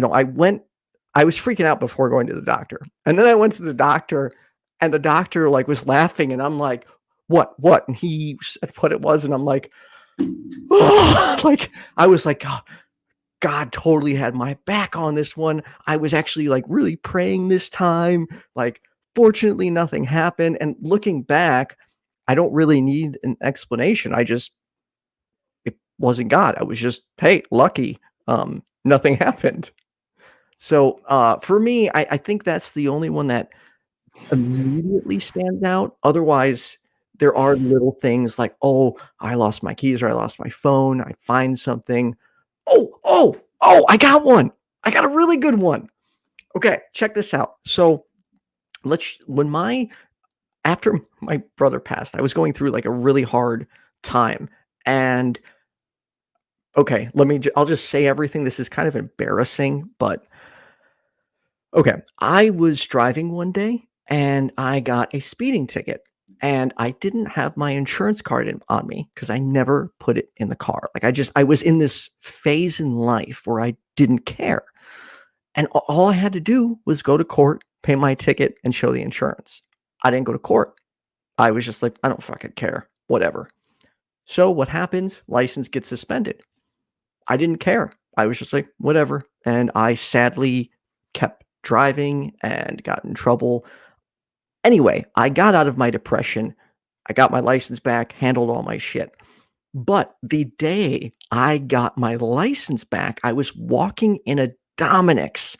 was freaking out before going to the doctor. And then I went to the doctor and the doctor like was laughing and I'm like, what? And he said what it was. And I'm like, oh, like, I was like, oh, God totally had my back on this one. I was actually like really praying this time. Like, fortunately, nothing happened. And looking back, I don't really need an explanation. It wasn't God. I was just, hey, lucky. Nothing happened. So for me, I think that's the only one that immediately stands out. Otherwise, there are little things like, oh, I lost my keys or I lost my phone. I find something. Oh, I got one. I got a really good one. Okay, check this out. So after my brother passed, I was going through like a really hard time. And okay, I'll just say everything. This is kind of embarrassing, but okay. I was driving one day and I got a speeding ticket and I didn't have my insurance card on me because I never put it in the car. Like I was in this phase in life where I didn't care. And all I had to do was go to court, pay my ticket and show the insurance. I didn't go to court. I was just like, I don't fucking care, whatever. So what happens? License gets suspended. I didn't care. I was just like, whatever. And I sadly kept driving and got in trouble. Anyway, I got out of my depression. I got my license back, handled all my shit. But the day I got my license back, I was walking in a Dominic's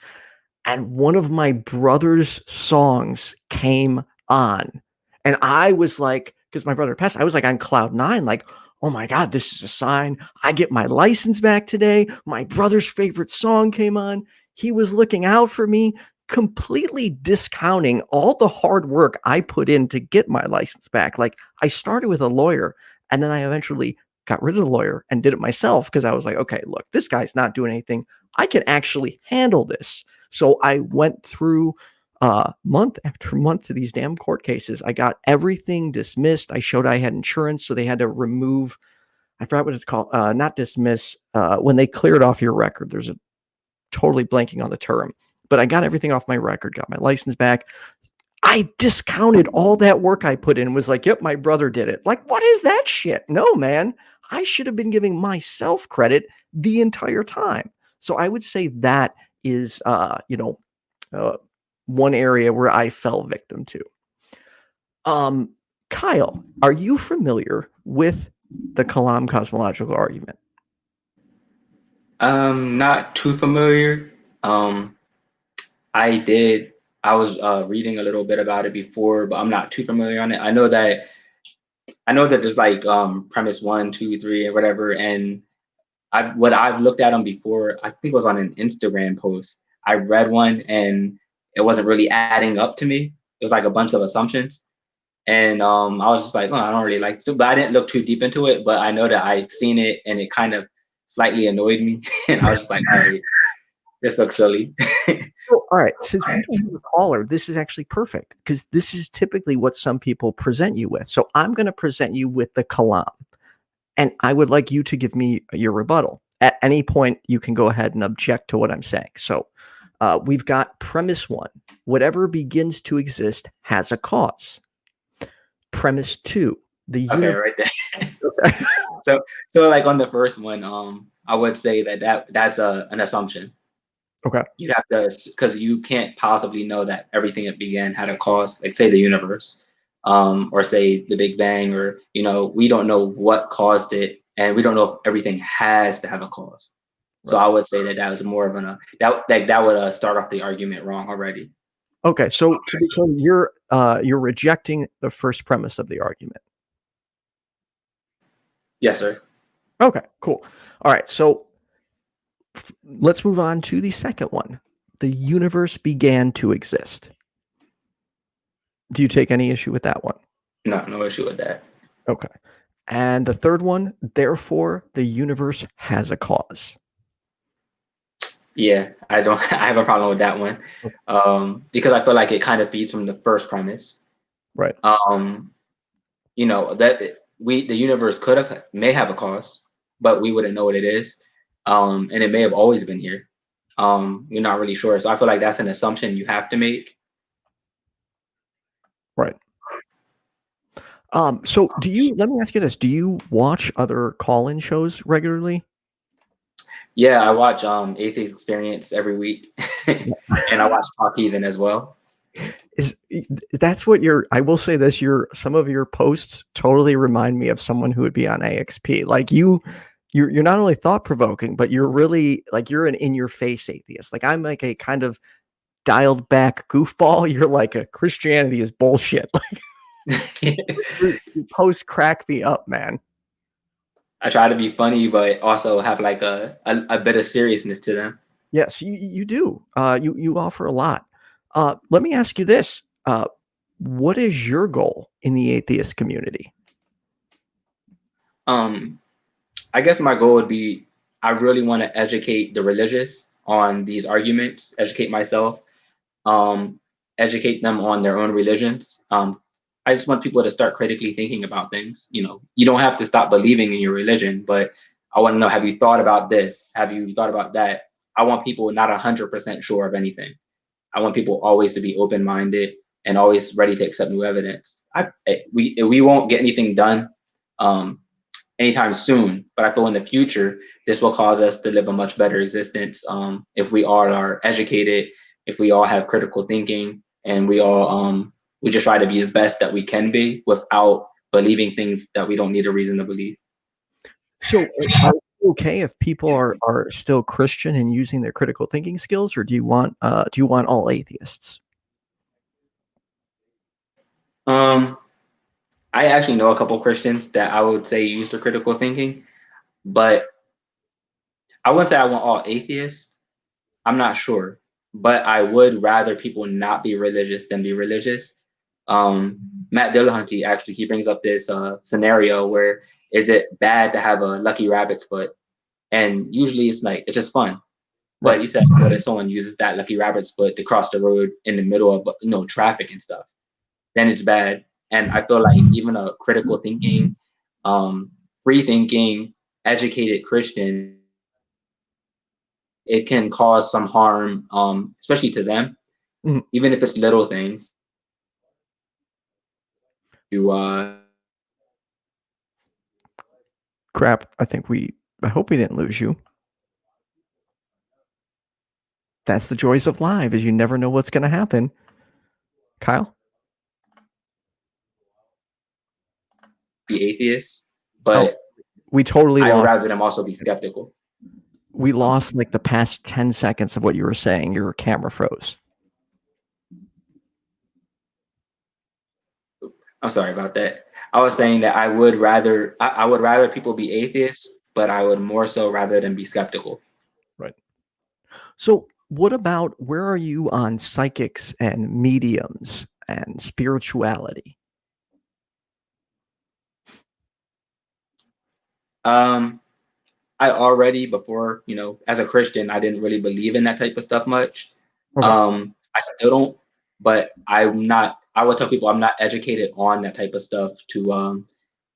and one of my brother's songs came on. And I was like, because my brother passed, I was like on cloud nine, like, oh my God, this is a sign. I get my license back today. My brother's favorite song came on. He was looking out for me, completely discounting all the hard work I put in to get my license back. Like, I started with a lawyer, and then I eventually got rid of the lawyer and did it myself because I was like, okay, look, this guy's not doing anything. I can actually handle this. So I went through month after month to these damn court cases. I got everything dismissed. I showed I had insurance, so they had to remove, I forgot what it's called, not dismiss, when they clear it off your record. There's a totally blanking on the term, but I got everything off my record, got my license back. I discounted all that work I put in and was like, yep, my brother did it. Like, what is that shit? No, man. I should have been giving myself credit the entire time. So I would say that is, one area where I fell victim to. Kyle, are you familiar with the Kalam cosmological argument? Not too familiar. I was reading a little bit about it before, but I'm not too familiar on it. I know that there's like premise 1, 2, 3, and whatever. And I've looked at them before. I think it was on an Instagram post. I read one and it wasn't really adding up to me. It was like a bunch of assumptions. And I was just like, oh, I don't really like it. But I didn't look too deep into it. But I know that I'd seen it and it kind of slightly annoyed me. And I was just like, all right, this looks silly. All right. Since we don't have a caller, this is actually perfect because this is typically what some people present you with. So I'm going to present you with the Kalam. And I would like you to give me your rebuttal. At any point, you can go ahead and object to what I'm saying. So we've got premise 1. Whatever begins to exist has a cause. Premise 2. The Okay, right there. So like on the first one, I would say that's an assumption. Okay. You have to, because you can't possibly know that everything that began had a cause, like say the universe, or say the Big Bang, or we don't know what caused it, and we don't know if everything has to have a cause. So I would say that was more of that would start off the argument wrong already. Okay, so to be clear, you're rejecting the first premise of the argument. Yes, sir. Okay, cool. All right, so let's move on to the second one. The universe began to exist. Do you take any issue with that one? No issue with that. Okay. And the third one, therefore, the universe has a cause. Yeah, I have a problem with that one, because I feel like it kind of feeds from the first premise. Right. That the universe may have a cause, but we wouldn't know what it is. And it may have always been here. You're not really sure. So I feel like that's an assumption you have to make. Right. So let me ask you this. Do you watch other call-in shows regularly? Yeah, I watch Atheist Experience every week. And I watch Okky then as well. That's what I will say this, some of your posts totally remind me of someone who would be on AXP. Like you're not only thought-provoking, but you're really like you're an in-your-face atheist. Like I'm like a kind of dialed back goofball. You're like a Christianity is bullshit. Like your posts crack me up, man. I try to be funny, but also have like a bit of seriousness to them. Yes, you do. You offer a lot. Let me ask you this. What is your goal in the atheist community? I guess my goal would be, I really want to educate the religious on these arguments, educate myself, educate them on their own religions. I just want people to start critically thinking about things. You don't have to stop believing in your religion, but I want to know, have you thought about this? Have you thought about that? I want people not 100% sure of anything. I want people always to be open-minded and always ready to accept new evidence. We won't get anything done anytime soon, but I feel in the future, this will cause us to live a much better existence if we all are educated, if we all have critical thinking, and we all we just try to be the best that we can be without believing things that we don't need a reason to believe. So are you okay if people are still Christian and using their critical thinking skills, or do you want all atheists? I actually know a couple Christians that I would say use the critical thinking, but I wouldn't say I want all atheists. I'm not sure, but I would rather people not be religious than be religious. Matt Dillahunty actually, he brings up this scenario where is it bad to have a lucky rabbit's foot? And usually it's like, it's just fun. But he said, what if someone uses that lucky rabbit's foot to cross the road in the middle of traffic and stuff? Then it's bad. And I feel like even a critical thinking, free thinking, educated Christian, it can cause some harm, especially to them, even if it's little things. Crap, I hope we didn't lose you. That's the joys of live, is you never know what's going to happen. Kyle? Be atheists, but we totally I would lost. rather them also be skeptical. We lost like the past 10 seconds of what you were saying. Your camera froze. I'm sorry about that. I was saying that I would rather people be atheists, but I would more so rather than be skeptical. Right. So what about, where are you on psychics and mediums and spirituality? I already, before, as a Christian, I didn't really believe in that type of stuff much. Okay. I still don't, but I would tell people I'm not educated on that type of stuff to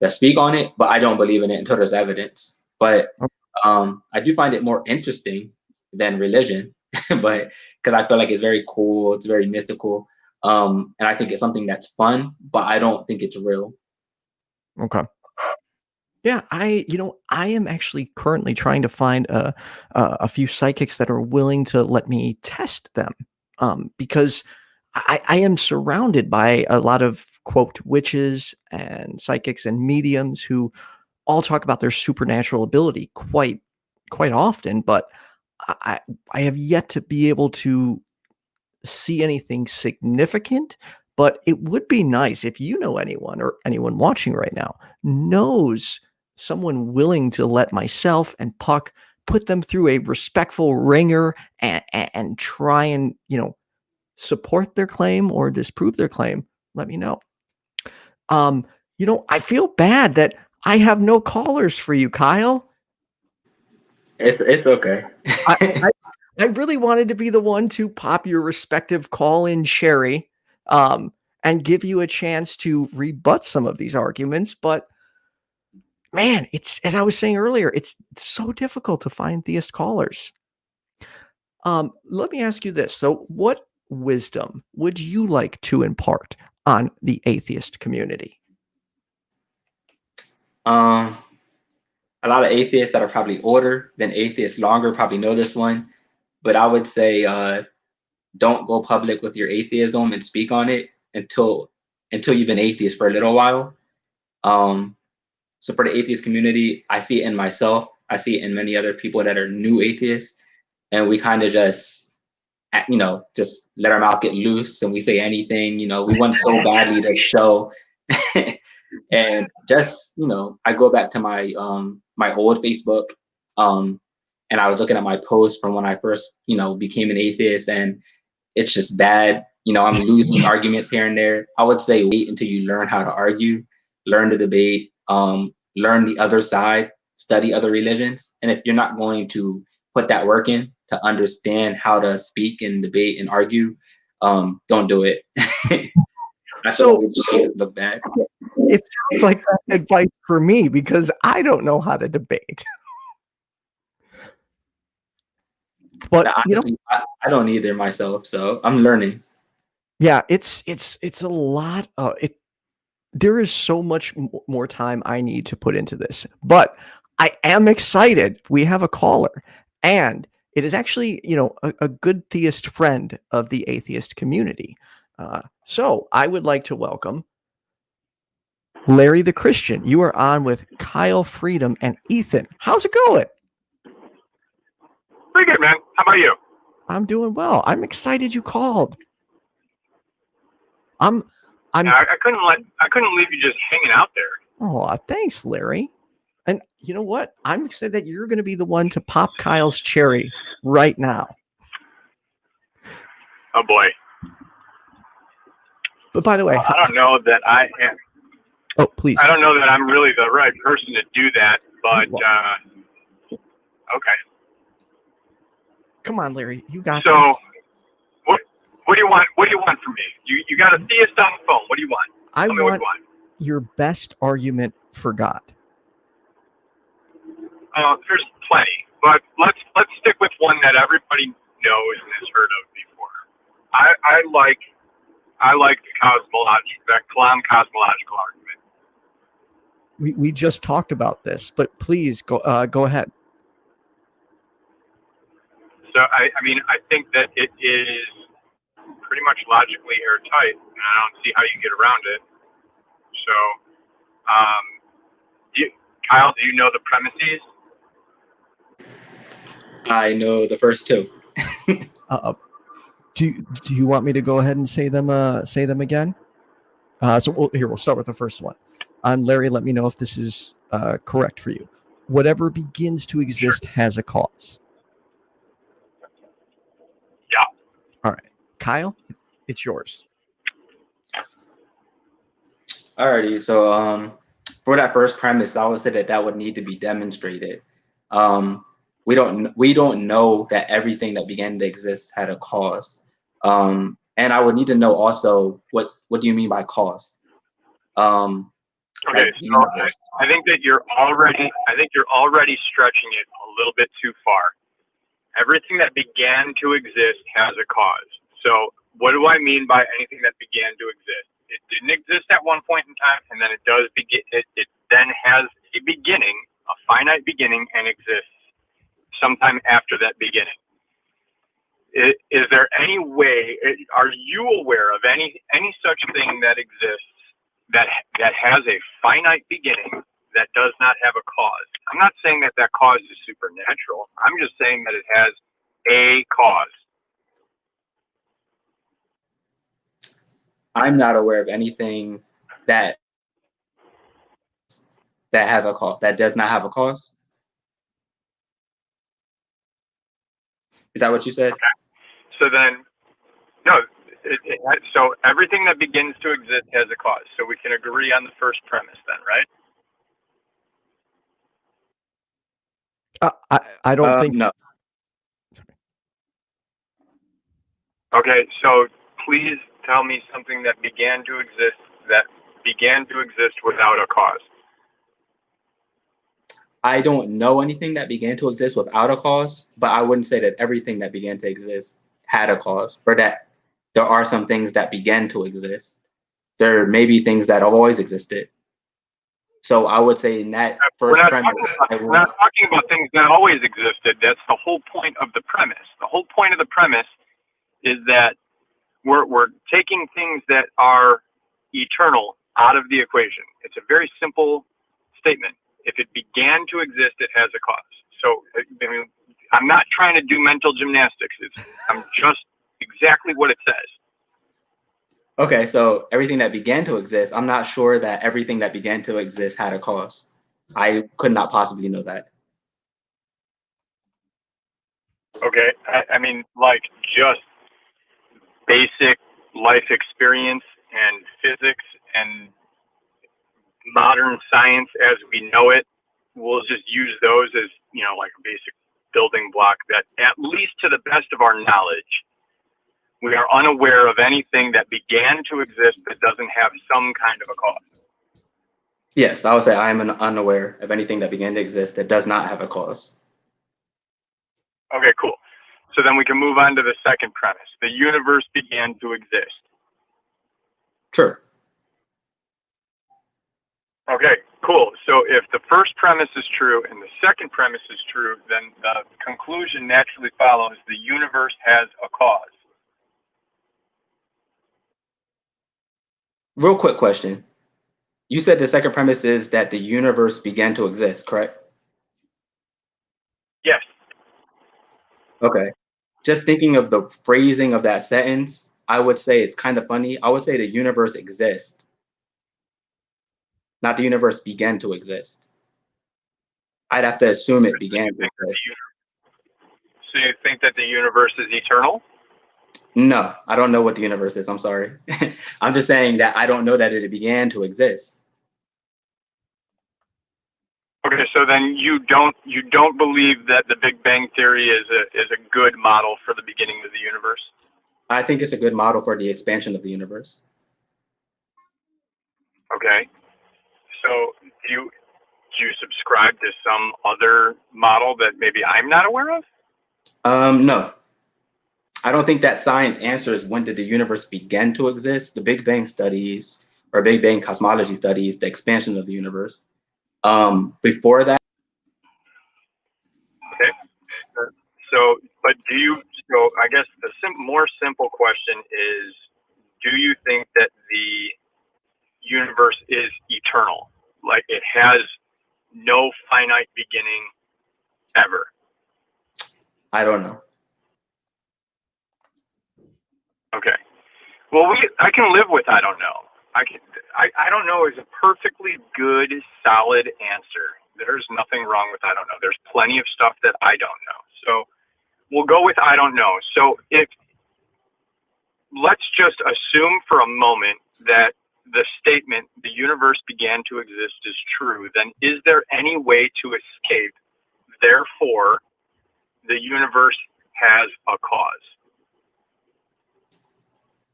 speak on it, but I don't believe in it until there's evidence. But I do find it more interesting than religion, but because I feel like it's very cool, it's very mystical. And I think it's something that's fun, but I don't think it's real. Okay. Yeah, I am actually currently trying to find a few psychics that are willing to let me test them, because I am surrounded by a lot of, quote, witches and psychics and mediums who all talk about their supernatural ability quite often, but I have yet to be able to see anything significant. But it would be nice if you know anyone, or anyone watching right now knows someone willing to let myself and Puck put them through a respectful ringer and try and, support their claim or disprove their claim. Let me know. I feel bad that I have no callers for you, Kyle. It's okay. I really wanted to be the one to pop your respective call-in cherry, and give you a chance to rebut some of these arguments, but man, it's, as I was saying earlier, it's so difficult to find theist callers. Let me ask you this. So what wisdom would you like to impart on the atheist community? A lot of atheists that are probably older than atheists longer probably know this one, but I would say don't go public with your atheism and speak on it until you've been atheist for a little while. So for the atheist community, I see it in myself. I see it in many other people that are new atheists, and we kind of just let our mouth get loose and we say anything. We want so badly to show. And just, I go back to my my old Facebook, and I was looking at my posts from when I first, became an atheist, and it's just bad. I'm losing arguments here and there. I would say wait until you learn how to argue, learn to debate, learn the other side, study other religions. And if you're not going to put that work in to understand how to speak and debate and argue, don't do it. So look bad. It sounds like that's advice for me, because I don't know how to debate. But honestly, I don't either myself, so I'm learning. Yeah, it's a lot of it. There is so much more time I need to put into this, but I am excited. We have a caller, and it is actually, a good theist friend of the atheist community. So I would like to welcome Larry the Christian. You are on with Kyle Freedom and Ethan. How's it going? Pretty good, man. How about you? I'm doing well. I'm excited you called. I'm I'm. I couldn't leave you just hanging out there. Oh, thanks, Larry. And you know what? I'm excited that you're going to be the one to pop Kyle's cherry right now. Oh boy. But by the way, I don't know that I am. oh, please. I don't know that I'm really the right person to do that, but okay. Come on, Larry. You got So, this. what do you want? What do you want from me? You got to see us on the phone. What do you want? I Tell me what want you want. your best argument for God. There's plenty, but let's stick with one that everybody knows and has heard of before. I like the cosmological argument. We just talked about this, but please go ahead. So I mean I think that it is pretty much logically airtight, and I don't see how you get around it. So, Kyle, do you know the premises? I know the first two. Do you want me to go ahead and say them again? We'll start with the first one. Larry, let me know if this is correct for you. Whatever begins to exist has a cause. Yeah. All right, Kyle, it's yours. Alrighty, so for that first premise, I would say that would need to be demonstrated. We don't know that everything that began to exist had a cause. And I would need to know also what do you mean by cause? Okay, so I think that you're already stretching it a little bit too far. Everything that began to exist has a cause. So what do I mean by anything that began to exist? It didn't exist at one point in time, and then it does begin. It then has a beginning, a finite beginning, and exists sometime after that beginning. Is there any way? Are you aware of any such thing that exists that has a finite beginning that does not have a cause? I'm not saying that cause is supernatural. I'm just saying that it has a cause. I'm not aware of anything that has a cause, that does not have a cause. Is that what you said? Okay. So then, no. So everything that begins to exist has a cause. So we can agree on the first premise then, right? I don't think. No. Okay, so please tell me something that began to exist without a cause. I don't know anything that began to exist without a cause, but I wouldn't say that everything that began to exist had a cause, or that there are some things that began to exist. There may be things that have always existed. So I would say in that first premise, we're not talking about things that always existed. That's the whole point of the premise. The whole point of the premise is that we're taking things that are eternal out of the equation. It's a very simple statement. If it began to exist, it has a cause. So, I mean, I'm not trying to do mental gymnastics. I'm just exactly what it says. Okay, so everything that began to exist, I'm not sure that everything that began to exist had a cause. I could not possibly know that. Okay, I mean, like just basic life experience and physics and modern science as we know it, we'll just use those as, like a basic building block that, at least to the best of our knowledge, we are unaware of anything that began to exist that doesn't have some kind of a cause. Yes, I would say I am unaware of anything that began to exist that does not have a cause. Okay, cool. So then we can move on to the second premise. The universe began to exist. True. Okay, cool. So if the first premise is true and the second premise is true, then the conclusion naturally follows the universe has a cause. Real quick question. You said the second premise is that the universe began to exist, correct? Yes. Okay. Just thinking of the phrasing of that sentence, I would say it's kind of funny. I would say the universe exists, not the universe began to exist. I'd have to assume it began to exist. So you think that the universe is eternal? No, I don't know what the universe is. I'm sorry. I'm just saying that I don't know that it began to exist. Okay, so then you don't believe that the Big Bang Theory is a good model for the beginning of the universe? I think it's a good model for the expansion of the universe. Okay. So do you subscribe to some other model that maybe I'm not aware of? No. I don't think that science answers when did the universe begin to exist. The Big Bang studies or Big Bang cosmology studies the expansion of the universe. Before that. Okay. So, but so I guess the more simple question is, do you think that the universe is eternal? Like it has no finite beginning ever? I don't know. Okay. Well, I can live with I don't know. I don't know is a perfectly good, solid answer. There's nothing wrong with I don't know. There's plenty of stuff that I don't know. So we'll go with I don't know. So let's just assume for a moment that the statement the universe began to exist is true, then is there any way to escape? Therefore, the universe has a cause.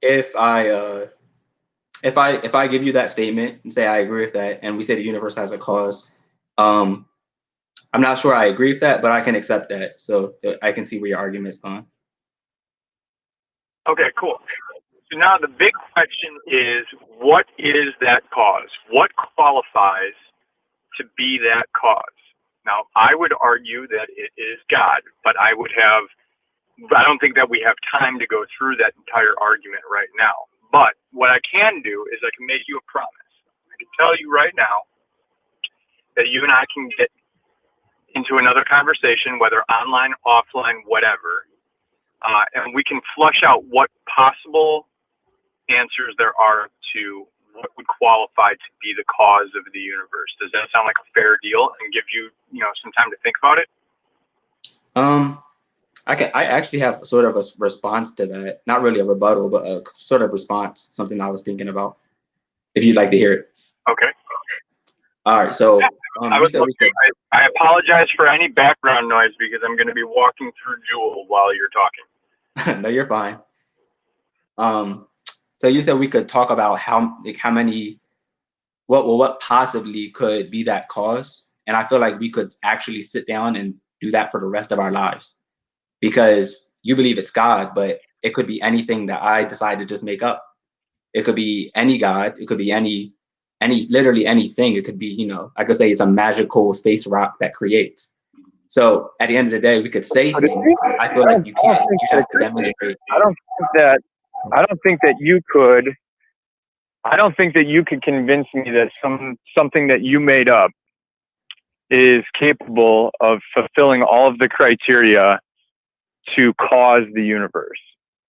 If I give you that statement and say I agree with that, and we say the universe has a cause, I'm not sure I agree with that, but I can accept that. So I can see where your argument's gone. Okay, cool. So now the big question is, what is that cause? What qualifies to be that cause? Now, I would argue that it is God, but I don't think that we have time to go through that entire argument right now. But what I can do is I can make you a promise. I can tell you right now that you and I can get into another conversation, whether online, offline, whatever, and we can flush out what possible answers there are to what would qualify to be the cause of the universe. Does that sound like a fair deal and give you, some time to think about it? I actually have sort of a response to that. Not really a rebuttal, but a sort of response, something I was thinking about, if you'd like to hear it. Okay. All right, so I apologize for any background noise because I'm going to be walking through Jewel while you're talking. No, you're fine. So you said we could talk about what possibly could be that cause, and I feel like we could actually sit down and do that for the rest of our lives, because you believe it's God, but it could be anything that I decide to just make up. It could be any God. It could be literally anything. It could be, I could say it's a magical space rock that creates. So at the end of the day, we could say things. I feel like you can't. You have to demonstrate. I don't think that you could convince me that something that you made up is capable of fulfilling all of the criteria to cause the universe.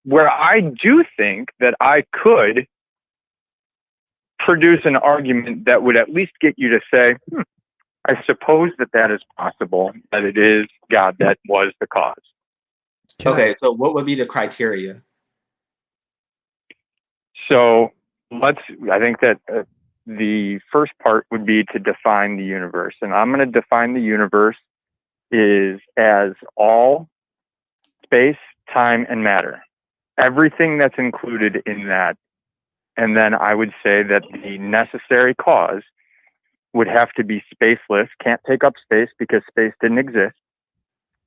Where I do think that I could produce an argument that would at least get you to say, I suppose that is possible, that it is God that was the cause. Okay, so what would be the criteria? So I think that the first part would be to define the universe. And I'm going to define the universe is as all space, time, and matter. Everything that's included in that. And then I would say that the necessary cause would have to be spaceless, can't take up space because space didn't exist.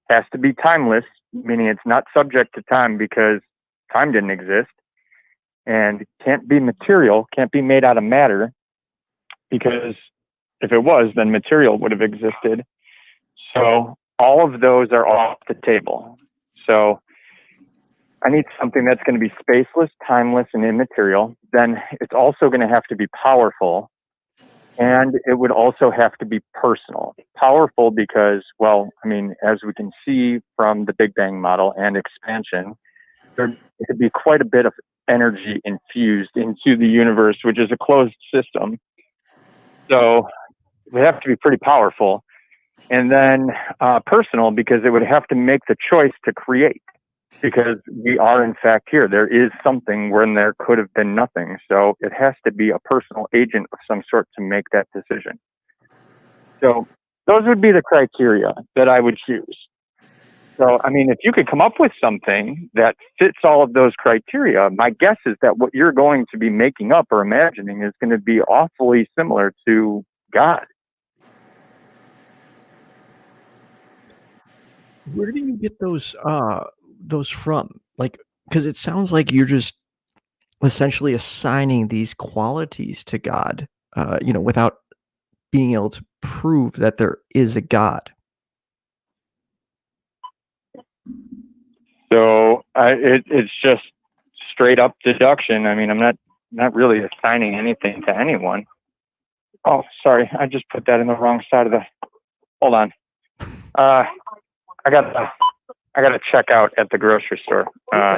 Has to be timeless, meaning it's not subject to time because time didn't exist. And can't be material, can't be made out of matter, because if it was, then material would have existed. So all of those are off the table. So I need something that's going to be spaceless, timeless, and immaterial. Then it's also going to have to be powerful, and it would also have to be personal. Powerful because, as we can see from the Big Bang model and expansion, there could be quite a bit of energy infused into the universe, which is a closed system. So it would have to be pretty powerful. And then personal, because it would have to make the choice to create, because we are in fact here. There is something when there could have been nothing. So it has to be a personal agent of some sort to make that decision. So those would be the criteria that I would choose. So, I mean, if you could come up with something that fits all of those criteria, my guess is that what you're going to be making up or imagining is going to be awfully similar to God. Where do you get those from? Like, because it sounds like you're just essentially assigning these qualities to God, without being able to prove that there is a God. So it's just straight up deduction. I mean, I'm not really assigning anything to anyone. Oh, sorry, I just put that in the wrong side of the. Hold on. I gotta check out at the grocery store.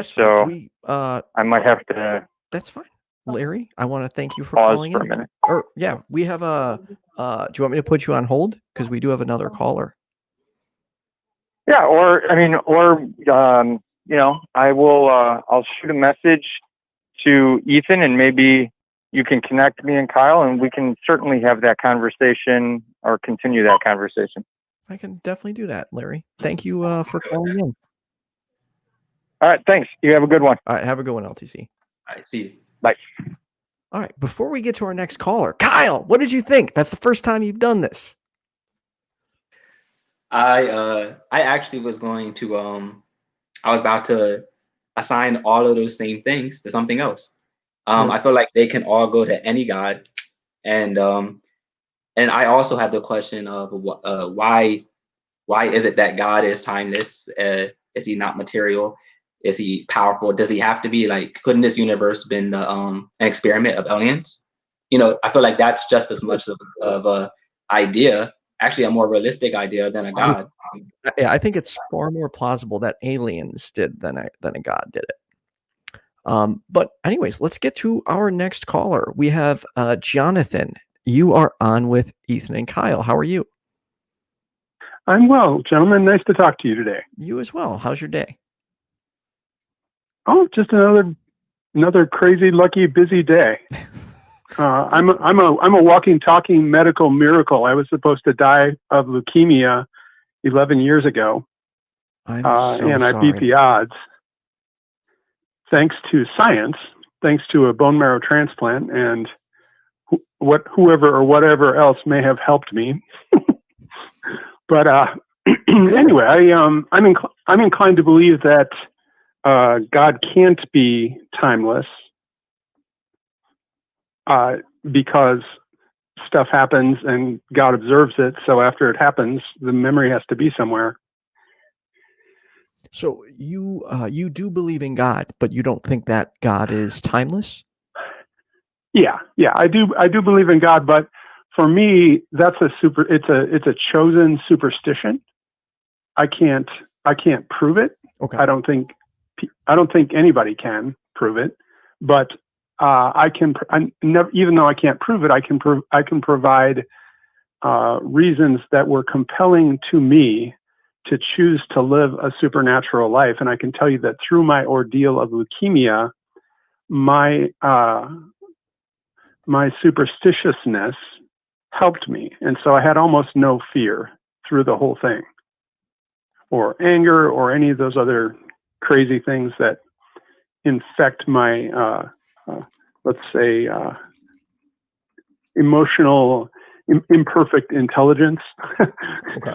So I might have to. That's fine, Larry. I want to thank you for pause calling for in. a minute. Or yeah, we have a. Do you want me to put you on hold because we do have another caller? Yeah, I will. I'll shoot a message to Ethan, and maybe you can connect me and Kyle, and we can certainly have that conversation or continue that conversation. I can definitely do that, Larry. Thank you for calling in. All right, thanks. You have a good one. All right, have a good one, LTC. I see you. Bye. All right, before we get to our next caller, Kyle, what did you think? That's the first time you've done this. I actually was going to I was about to assign all of those same things to something else. I feel like they can all go to any God, and I also have the question of why is it that God is timeless? Is he not material? Is he powerful? Does he have to be like? Couldn't this universe been an experiment of aliens? I feel like that's just as much of a idea, actually a more realistic idea than a God. Yeah, I think it's far more plausible that aliens did than a God did it. But anyways, let's get to our next caller. We have Jonathan. You are on with Ethan and Kyle. How are you? I'm well, gentlemen. Nice to talk to you today. You as well. How's your day? Oh, just another crazy, lucky, busy day. I'm a walking, talking medical miracle. I was supposed to die of leukemia 11 years ago, I'm so and I sorry. beat the odds thanks to science, thanks to a bone marrow transplant, and whoever or whatever else may have helped me. But anyway, I'm inclined to believe that God can't be timeless because stuff happens and God observes it. So after it happens, the memory has to be somewhere. So you do believe in God, but you don't think that God is timeless? Yeah, I do believe in God, but for me, it's a chosen superstition. I can't prove it. Okay. I don't think anybody can prove it, but even though I can't prove it, I can provide reasons that were compelling to me to choose to live a supernatural life. And I can tell you that through my ordeal of leukemia, my superstitiousness helped me. And so I had almost no fear through the whole thing, or anger, or any of those other crazy things that infect my, let's say, emotional, imperfect intelligence. Okay.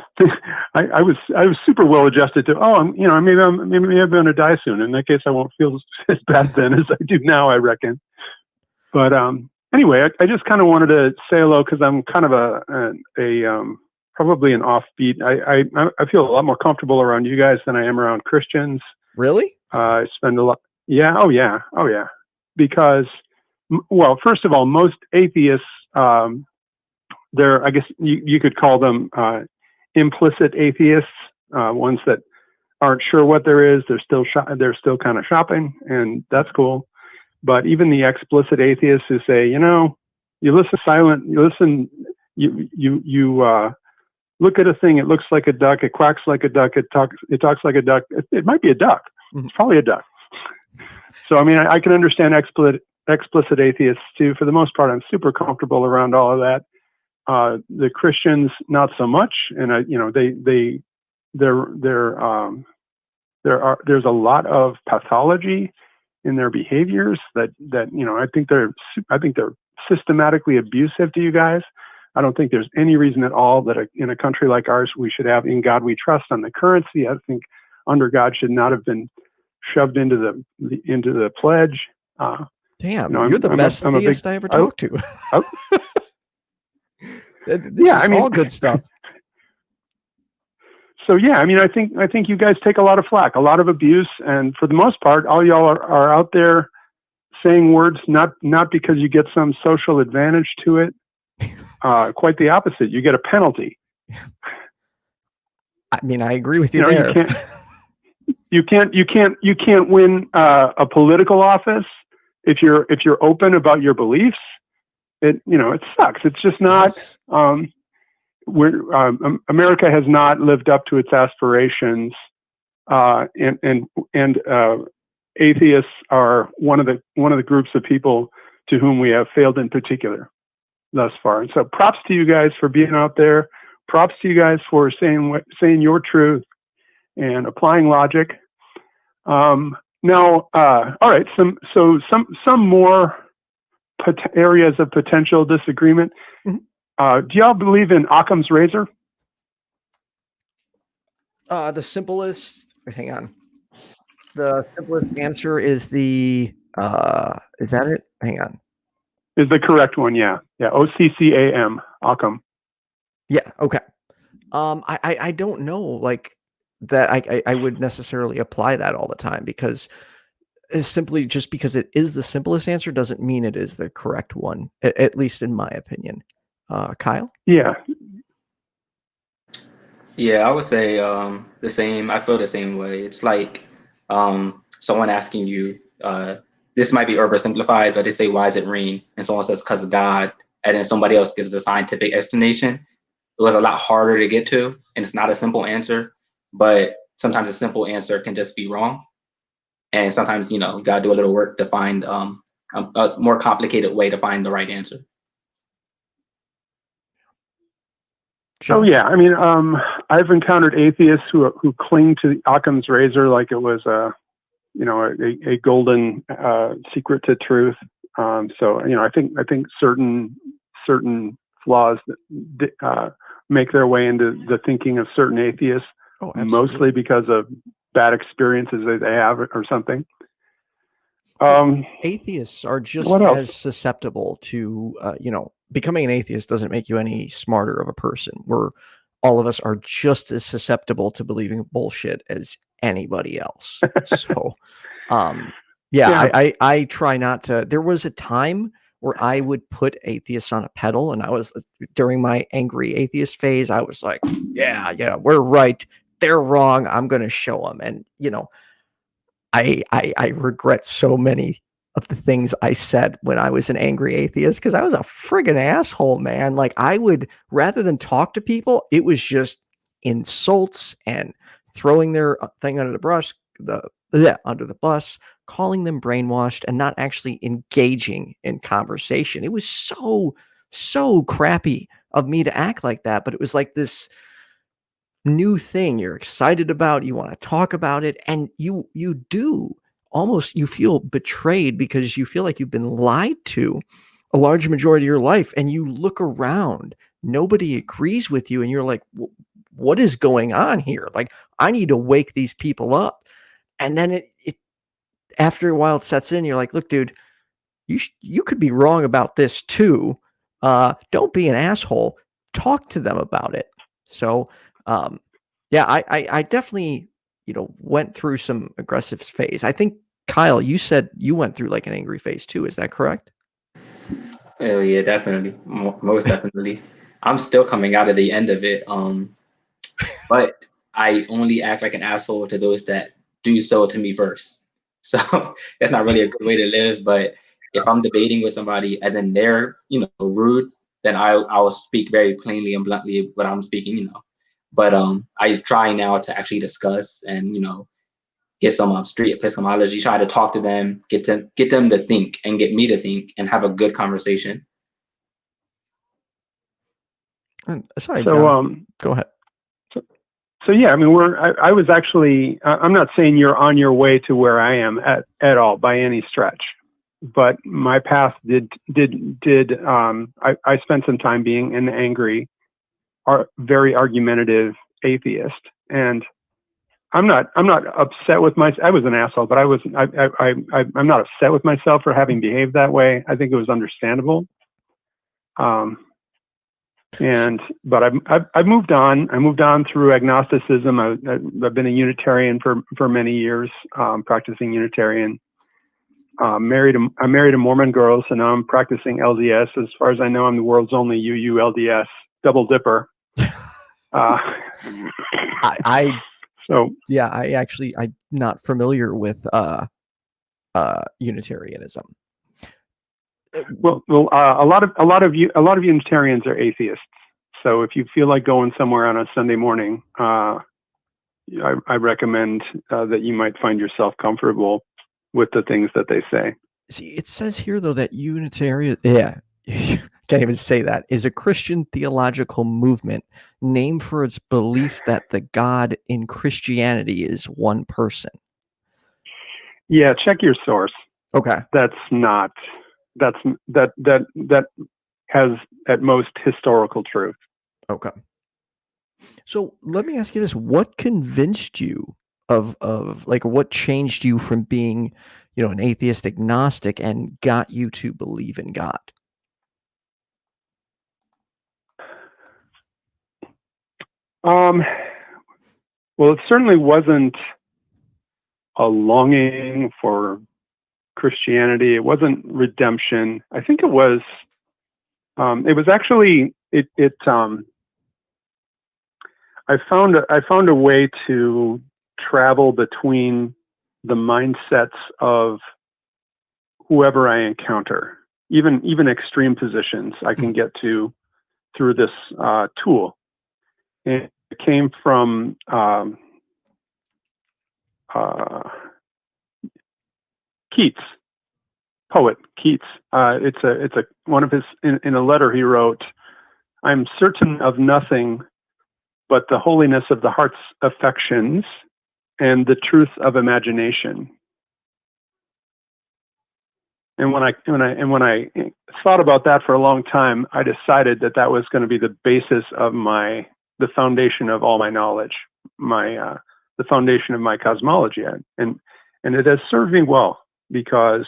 I was super well adjusted to, maybe I'm going to die soon. In that case, I won't feel as bad then as I do now, I reckon. But anyway, I just kind of wanted to say hello because I'm kind of probably an offbeat. I feel a lot more comfortable around you guys than I am around Christians. Really? I spend a lot. Yeah. Oh yeah. Because, well, first of all, most atheists, I guess you could call them implicit atheists, ones that aren't sure what there is. They're still kind of shopping, and that's cool. but even the explicit atheists who say, you look at a thing, it looks like a duck, it quacks like a duck, it talks like a duck. It might be a duck. It's probably a duck. So, I mean, I can understand explicit atheists too. For the most part, I'm super comfortable around all of that. The Christians, not so much. And there's a lot of pathology in their behaviors that I think they're systematically abusive to you guys. I don't think there's any reason at all that in a country like ours we should have "In God We Trust" on the currency. I think "Under God" should not have been shoved into the pledge. Damn, you're the best theist I ever talked to. This is all good stuff. So yeah, I mean, I think you guys take a lot of flack, a lot of abuse, and for the most part, all y'all are out there saying words not because you get some social advantage to it. Quite the opposite. You get a penalty. I mean, I agree with you there. You can't win a political office if you're open about your beliefs. It sucks. It's just not. America has not lived up to its aspirations, and atheists are one of the groups of people to whom we have failed in particular thus far. And so, props to you guys for being out there. Props to you guys for saying your truth and applying logic. Now, all right. Some more areas of potential disagreement. Do y'all believe in Occam's razor? The simplest. Hang on. The simplest answer is the. Is that it? Hang on. Is the correct one? Yeah. OCCAM. Occam. Yeah. Okay. I don't know like that. I would necessarily apply that all the time because it's simply just because it is the simplest answer doesn't mean it is the correct one. At least in my opinion. Kyle? Yeah, I would say the same. I feel the same way. It's like someone asking you, this might be oversimplified, but they say, why does it rain? And someone says, because of God. And then somebody else gives a scientific explanation. It was a lot harder to get to, and it's not a simple answer. But sometimes a simple answer can just be wrong. And sometimes, you got to do a little work to find a more complicated way to find the right answer. Oh yeah, I mean, I've encountered atheists who cling to Occam's razor like it was a golden secret to truth. So I think certain flaws that make their way into the thinking of certain atheists, mostly because of bad experiences that they have or something. Atheists are just as susceptible to becoming an atheist doesn't make you any smarter of a person. All of us are just as susceptible to believing bullshit as anybody else. So, I try not to. There was a time where I would put atheists on a pedal, and I was during my angry atheist phase. I was like, yeah, we're right, they're wrong. I'm going to show them, and I regret so many of the things I said when I was an angry atheist because I was a friggin' asshole, man. Like I would, rather than talk to people, it was just insults and throwing their thing under the bus, calling them brainwashed and not actually engaging in conversation. It was so crappy of me to act like that, but it was like this new thing you're excited about, you want to talk about it, and you do almost, you feel betrayed because you feel like you've been lied to a large majority of your life, and you look around, nobody agrees with you, and you're like, what is going on here? Like, I need to wake these people up. And then it after a while it sets in, you're like, look, dude, you could be wrong about this too. Don't be an asshole. Talk to them about it. So I definitely went through some aggressive phase. I think Kyle, you said you went through like an angry phase too. Is that correct? Oh yeah, definitely, most definitely. I'm still coming out of the end of it. But I only act like an asshole to those that do so to me first. So that's not really a good way to live. But if I'm debating with somebody and then they're, rude, then I will speak very plainly and bluntly what I'm speaking, But I try now to actually discuss and, get some street epistemology, try to talk to them, get them to think and get me to think and have a good conversation. Sorry, So, John. Go ahead. So yeah, I mean, I was actually, I'm not saying you're on your way to where I am at all by any stretch, but my path I spent some time being an angry, very argumentative atheist. And I'm not upset with I was an asshole, but I'm not upset with myself for having behaved that way. I think it was understandable. But I've moved on. I moved on through agnosticism. I've been a Unitarian for many years, practicing Unitarian. I married a Mormon girl, so now I'm practicing LDS. As far as I know, I'm the world's only UU LDS double dipper. I'm not familiar with Unitarianism. Well, a lot of Unitarians are atheists. So if you feel like going somewhere on a Sunday morning, I recommend that you might find yourself comfortable with the things that they say. See, it says here though that Unitarian, can't even say that, is a Christian theological movement named for its belief that the God in Christianity is one person. Yeah, check your source. Okay. That has at most historical truth. Okay. So let me ask you this: what convinced you of like what changed you from being, an atheist agnostic and got you to believe in God? Well, it certainly wasn't a longing for Christianity. It wasn't redemption. I think it was actually I found a way to travel between the mindsets of whoever I encounter, even extreme positions I can get to through this tool. And it came from Keats, poet Keats. It's one of his in a letter he wrote. I'm certain of nothing but the holiness of the heart's affections and the truth of imagination. And when I thought about that for a long time, I decided that was going to be the basis of the foundation of all my knowledge, the foundation of my cosmology, and it has served me well because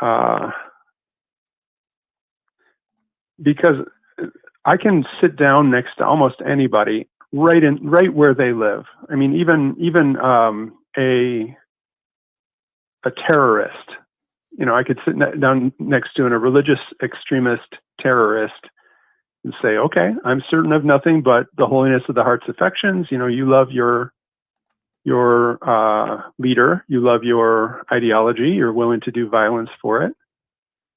I can sit down next to almost anybody right where they live. I mean, even a terrorist. I could sit down next to a religious extremist terrorist and say, okay, I'm certain of nothing but the holiness of the heart's affections. You love your leader, you love your ideology, you're willing to do violence for it.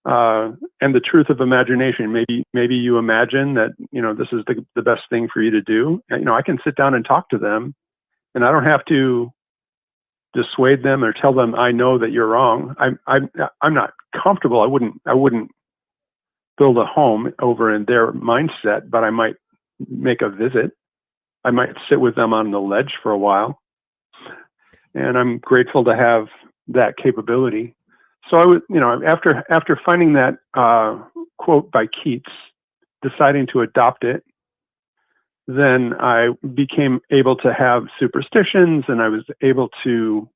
And the truth of imagination, maybe you imagine that, this is the best thing for you to do. I can sit down and talk to them and I don't have to dissuade them or tell them I know that you're wrong. I'm not comfortable. I wouldn't build a home over in their mindset, but I might make a visit. I might sit with them on the ledge for a while. And I'm grateful to have that capability. So I would, after finding that quote by Keats, deciding to adopt it, then I became able to have superstitions, and I was able to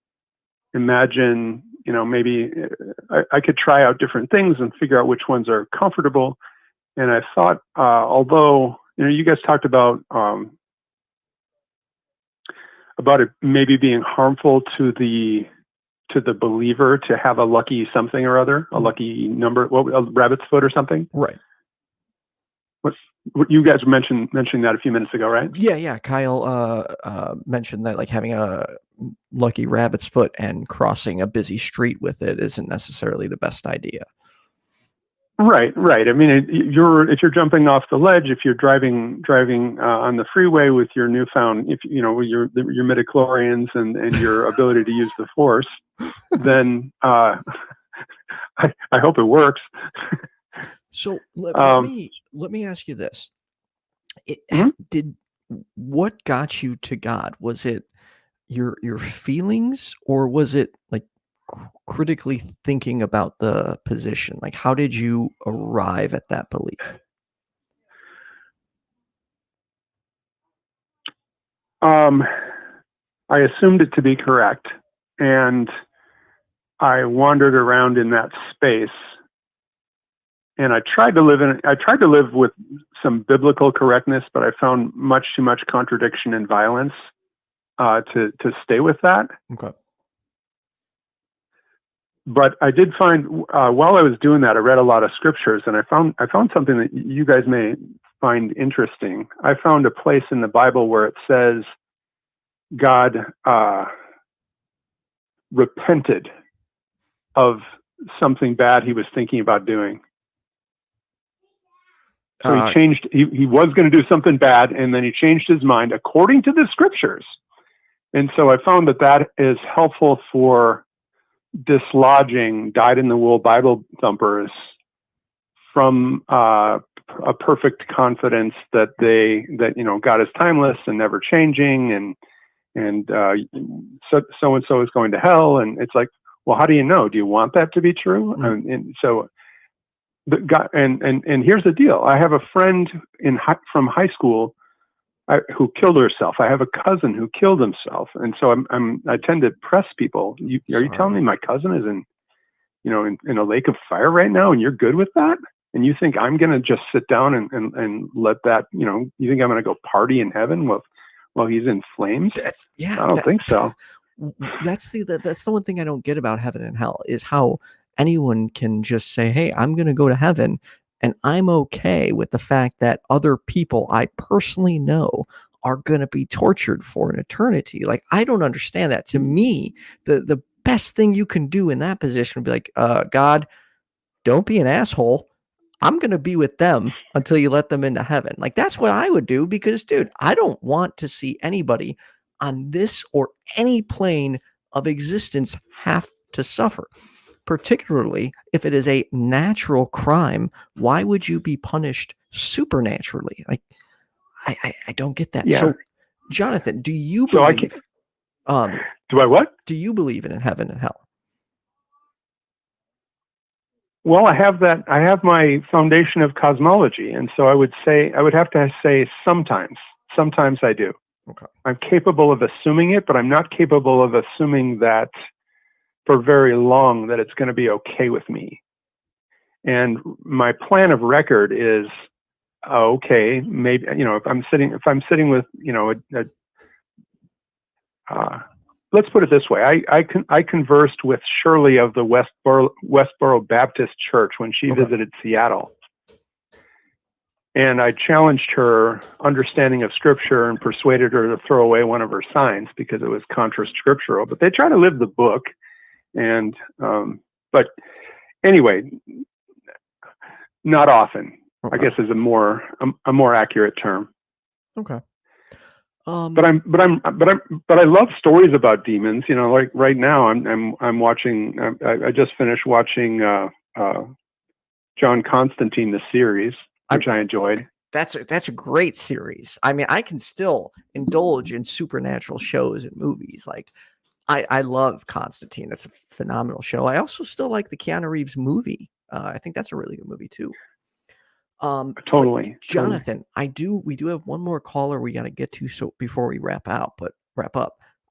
imagine, maybe I could try out different things and figure out which ones are comfortable. And I thought, although, you guys talked about it maybe being harmful to the believer to have a lucky something or other, a lucky number, a rabbit's foot or something. Right. You guys mentioning that a few minutes ago, right? Yeah. Kyle mentioned that like having a lucky rabbit's foot and crossing a busy street with it isn't necessarily the best idea. Right. I mean, if you're jumping off the ledge, if you're driving on the freeway with your newfound, with your midichlorians and your ability to use the force, then I hope it works. So let me ask you this: what got you to God? Was it your feelings, or was it like critically thinking about the position? Like, how did you arrive at that belief? I assumed it to be correct, and I wandered around in that space, and I tried to live with some biblical correctness, but I found much too much contradiction and violence to stay with that. Okay. But I did find while I was doing that, I read a lot of scriptures, and I found something that you guys may find interesting. I found a place in the Bible where it says God repented of something bad he was thinking about doing. So he changed. He was going to do something bad, and then he changed his mind according to the scriptures. And so I found that is helpful for dislodging dyed-in-the-wool Bible thumpers from a perfect confidence that God is timeless and never changing, and so and so is going to hell. And it's like, well, how do you know? Do you want that to be true? Mm-hmm. And so, and here's the deal: I have a friend from high school who killed herself. I have a cousin who killed himself, and so I tend to press people. Are you telling me my cousin is in a lake of fire right now, and you're good with that? And you think I'm going to just sit down and let that? You think I'm going to go party in heaven while he's in flames? I don't think so. That's the one thing I don't get about heaven and hell is how anyone can just say, hey, I'm going to go to heaven, and I'm okay with the fact that other people I personally know are going to be tortured for an eternity. Like, I don't understand that. To me, the best thing you can do in that position would be like, God, don't be an asshole. I'm going to be with them until you let them into heaven. Like, that's what I would do, because, dude, I don't want to see anybody on this or any plane of existence have to suffer, particularly if it is a natural crime. Why would you be punished supernaturally? Like, I don't get that. Yeah. So, Jonathan, do you believe? Do I what? Do you believe in heaven and hell? Well, I have my foundation of cosmology, and so I would have to say sometimes I do. Okay. I'm capable of assuming it, but I'm not capable of assuming that for very long that it's going to be okay with me. And my plan of record is, okay, maybe, if I'm sitting with, let's put it this way. I conversed with Shirley of the Westboro Baptist Church when she visited Seattle. And I challenged her understanding of scripture and persuaded her to throw away one of her signs because it was contra-scriptural. But they try to live the book. And, but anyway, not often, I guess, is a more accurate term. Okay. But I love stories about demons. Like right now, I'm watching. I just finished watching John Constantine, the series, which I enjoyed. That's a great series. I mean, I can still indulge in supernatural shows and movies. Like, I love Constantine. That's a phenomenal show. I also still like the Keanu Reeves movie. I think that's a really good movie too. Totally. Jonathan, we do have one more caller we got to get to, so before we wrap up,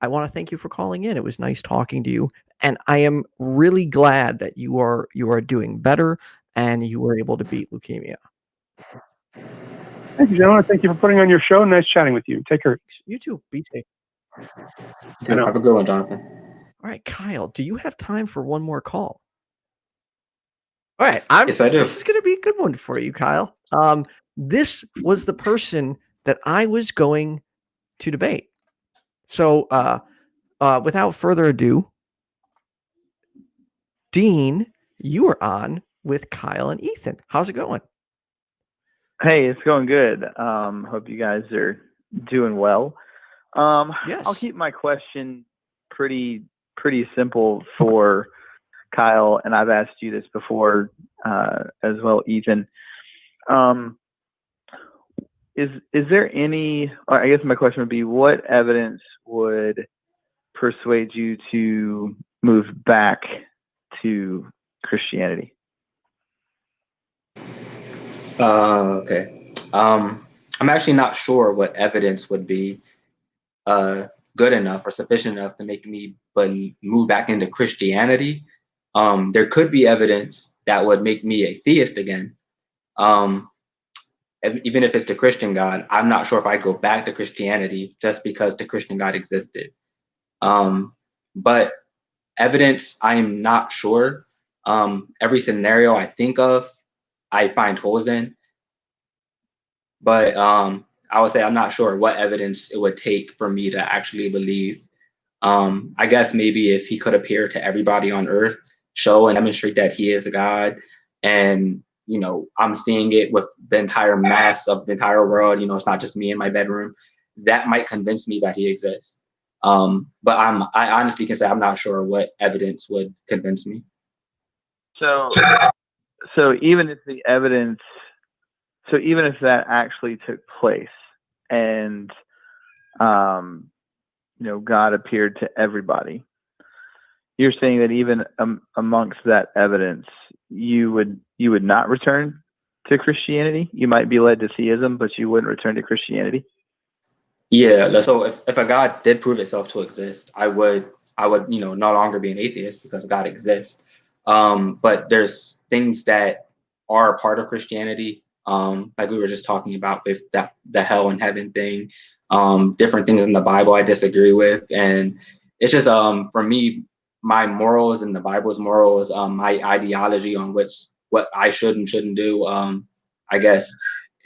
I want to thank you for calling in. It was nice talking to you, and I am really glad that you are doing better and you were able to beat leukemia. Thank you, gentlemen. Thank you for putting on your show. Nice chatting with you. Take care. You too. Be safe. Okay, have a good one, Jonathan. All right, Kyle, do you have time for one more call? All right, yes, I do. This is going to be a good one for you, Kyle. this was the person that I was going to debate. So without further ado, Dean, you are on with Kyle and Ethan. How's it going? Hey, it's going good. Hope you guys are doing well. Yes. I'll keep my question pretty simple for Kyle, and I've asked you this before as well, Ethan. Is there any, or I guess my question would be, what evidence would persuade you to move back to Christianity? Okay. I'm actually not sure what evidence would be good enough or sufficient enough to make me move back into Christianity. There could be evidence that would make me a theist again. Even if it's the Christian God, I'm not sure if I'd go back to Christianity just because the Christian God existed. But evidence, I'm not sure. Every scenario I think of, I find holes in. But I would say I'm not sure what evidence it would take for me to actually believe. I guess maybe if he could appear to everybody on earth, show and demonstrate that he is a God, and I'm seeing it with the entire mass of the entire world. It's not just me in my bedroom. That might convince me that he exists. But I honestly can say I'm not sure what evidence would convince me. So even if the evidence, so even if that actually took place and, God appeared to everybody, you're saying that even amongst that evidence, you would not return to Christianity? You might be led to theism, but you wouldn't return to Christianity? Yeah. So if a God did prove itself to exist, I would no longer be an atheist because God exists. But there's things that are a part of Christianity, like we were just talking about with the hell and heaven thing, different things in the Bible I disagree with. And it's just, for me, my morals and the Bible's morals, my ideology on what I should and shouldn't do, I guess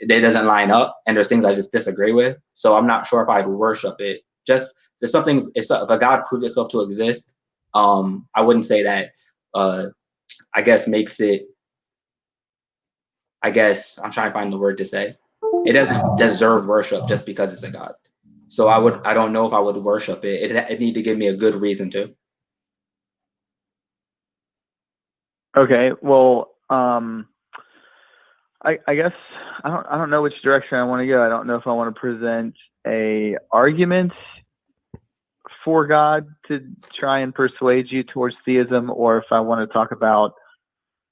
it doesn't line up, and there's things I just disagree with. So I'm not sure if I'd worship it. Just if a God proved itself to exist, I wouldn't say that, I guess makes it, I guess I'm trying to find the word to say. It doesn't deserve worship just because it's a God. So I don't know if I would worship it. It need to give me a good reason to. Okay, well, I guess I don't know which direction I want to go. I don't know if I want to present a argument for God to try and persuade you towards theism, or if I want to talk about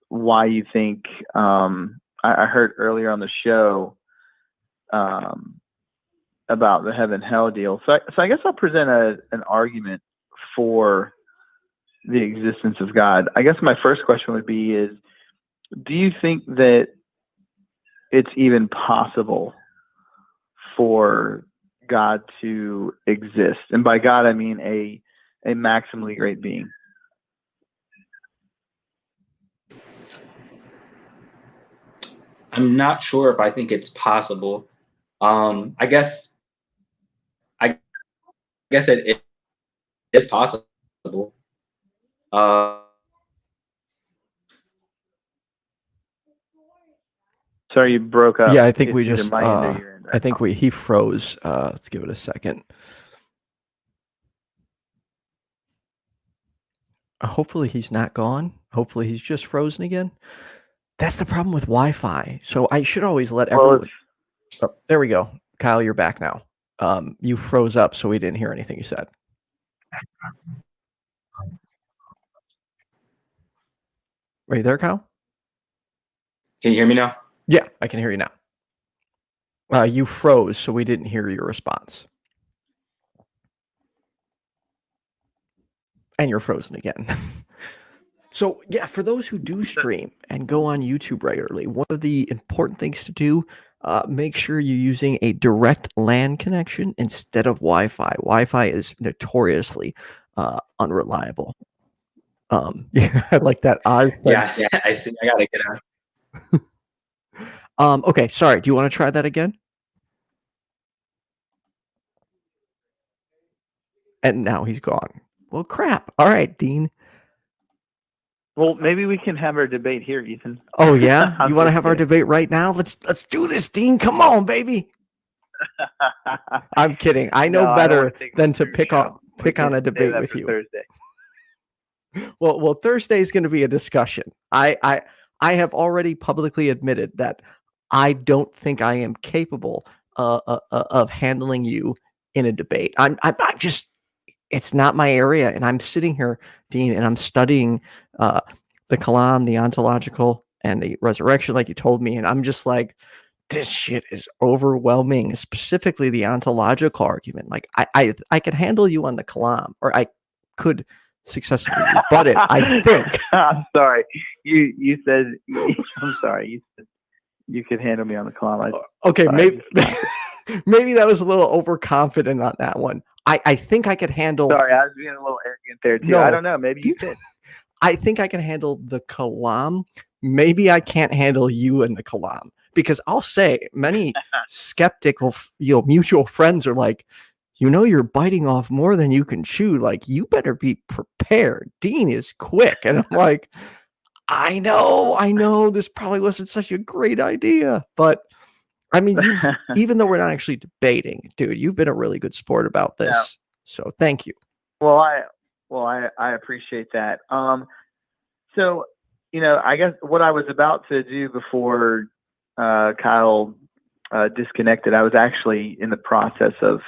why you think. I heard earlier on the show about the heaven hell deal. So I guess I'll present an argument for the existence of God. I guess my first question would be is, do you think that it's even possible for God to exist? And by God, I mean a maximally great being. I'm not sure if I think it's possible. I guess it is possible. Sorry, you broke up. Yeah, I think we Either just, my end or your end right I think now. he froze. Let's give it a second. Hopefully he's not gone. Hopefully he's just frozen again. That's the problem with Wi-Fi. So I should always let everyone. Oh, there we go. Kyle, you're back now. You froze up, so we didn't hear anything you said. Are you there, Kyle? Can you hear me now? Yeah, I can hear you now. You froze, so we didn't hear your response. And you're frozen again. So, yeah, for those who do stream and go on YouTube regularly, one of the important things to do, make sure you're using a direct LAN connection instead of Wi-Fi. Wi-Fi is notoriously unreliable. Yeah, I like that. Yeah, I see. I gotta get out. Okay, sorry. Do you want to try that again? And now he's gone. Well, crap. All right, Dean. Well, maybe we can have our debate here, Ethan. Oh yeah, I'm you want to just have our kidding. debate right now? Let's do this, Dean. Come on, baby. I'm kidding. I know No, I don't better wanna take than over to your pick show. on We can a save debate that with for you. Thursday. Well, Thursday is going to be a discussion. I have already publicly admitted that I don't think I am capable of handling you in a debate. I'm just, it's not my area, and I'm sitting here, Dean, and I'm studying the Kalam, the ontological, and the resurrection, like you told me, and I'm just like, this shit is overwhelming, specifically the ontological argument. Like I could handle you on the Kalam, or I could successfully rebut it, I think. I'm sorry. You said I'm sorry. You said you could handle me on the Kalam. Okay, sorry. maybe that was a little overconfident on that one. I think I could handle. Sorry, I was being a little arrogant there too. No. I don't know. Maybe you could. I think I can handle the Kalam. Maybe I can't handle you and the Kalam, because I'll say many skeptical, mutual friends are like, you're biting off more than you can chew. Like, you better be prepared. Dean is quick. And I'm like, I know this probably wasn't such a great idea, but I mean, even though we're not actually debating, dude, you've been a really good sport about this. Yeah. So thank you. Well, I appreciate that. So, I guess what I was about to do before Kyle disconnected, I was actually in the process of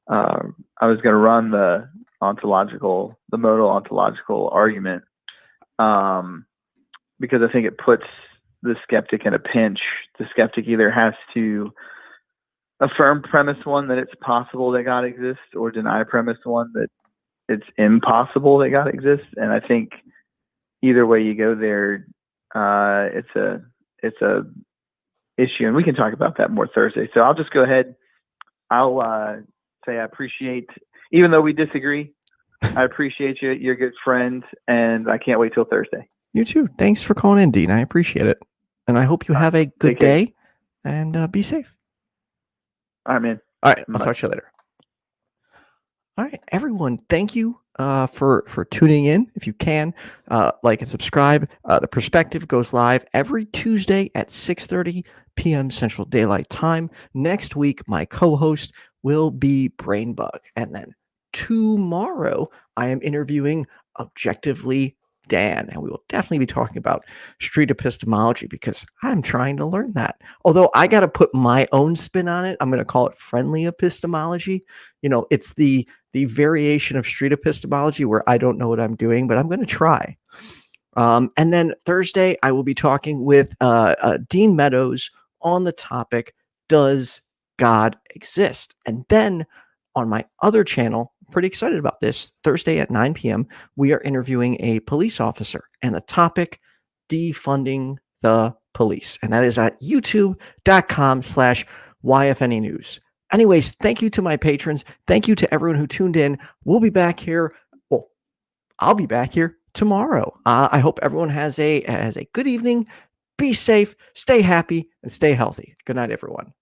I was going to run the modal ontological argument because I think it puts the skeptic in a pinch. The skeptic either has to affirm premise one that it's possible that God exists, or deny premise one that it's impossible that God exists. And I think either way you go there, it's a issue, and we can talk about that more Thursday. So I'll just go ahead. I'll say I appreciate, even though we disagree, I appreciate you. You're a good friend, and I can't wait till Thursday. You too. Thanks for calling in, Dean. I appreciate it. And I hope you have a good day, and be safe. All right, man. All right. I'll talk to you later. All right, everyone. Thank you for tuning in. If you can, like and subscribe. The Perspective goes live every Tuesday at 6:30 p.m. Central Daylight Time. Next week, my co-host will be Brainbug. And then tomorrow, I am interviewing Objectively Dan, and we will definitely be talking about street epistemology, because I'm trying to learn that. Although I got to put my own spin on it. I'm going to call it friendly epistemology. It's the variation of street epistemology where I don't know what I'm doing, but I'm going to try. And then Thursday, I will be talking with Dean Meadows on the topic, does God exist? And then on my other channel, pretty excited about this, Thursday at 9 p.m., we are interviewing a police officer, and the topic, defunding the police. And that is at youtube.com/YFNA News. Anyways, thank you to my patrons. Thank you to everyone who tuned in. We'll be back here. Well, I'll be back here tomorrow. I hope everyone has a good evening. Be safe, stay happy, and stay healthy. Good night, everyone.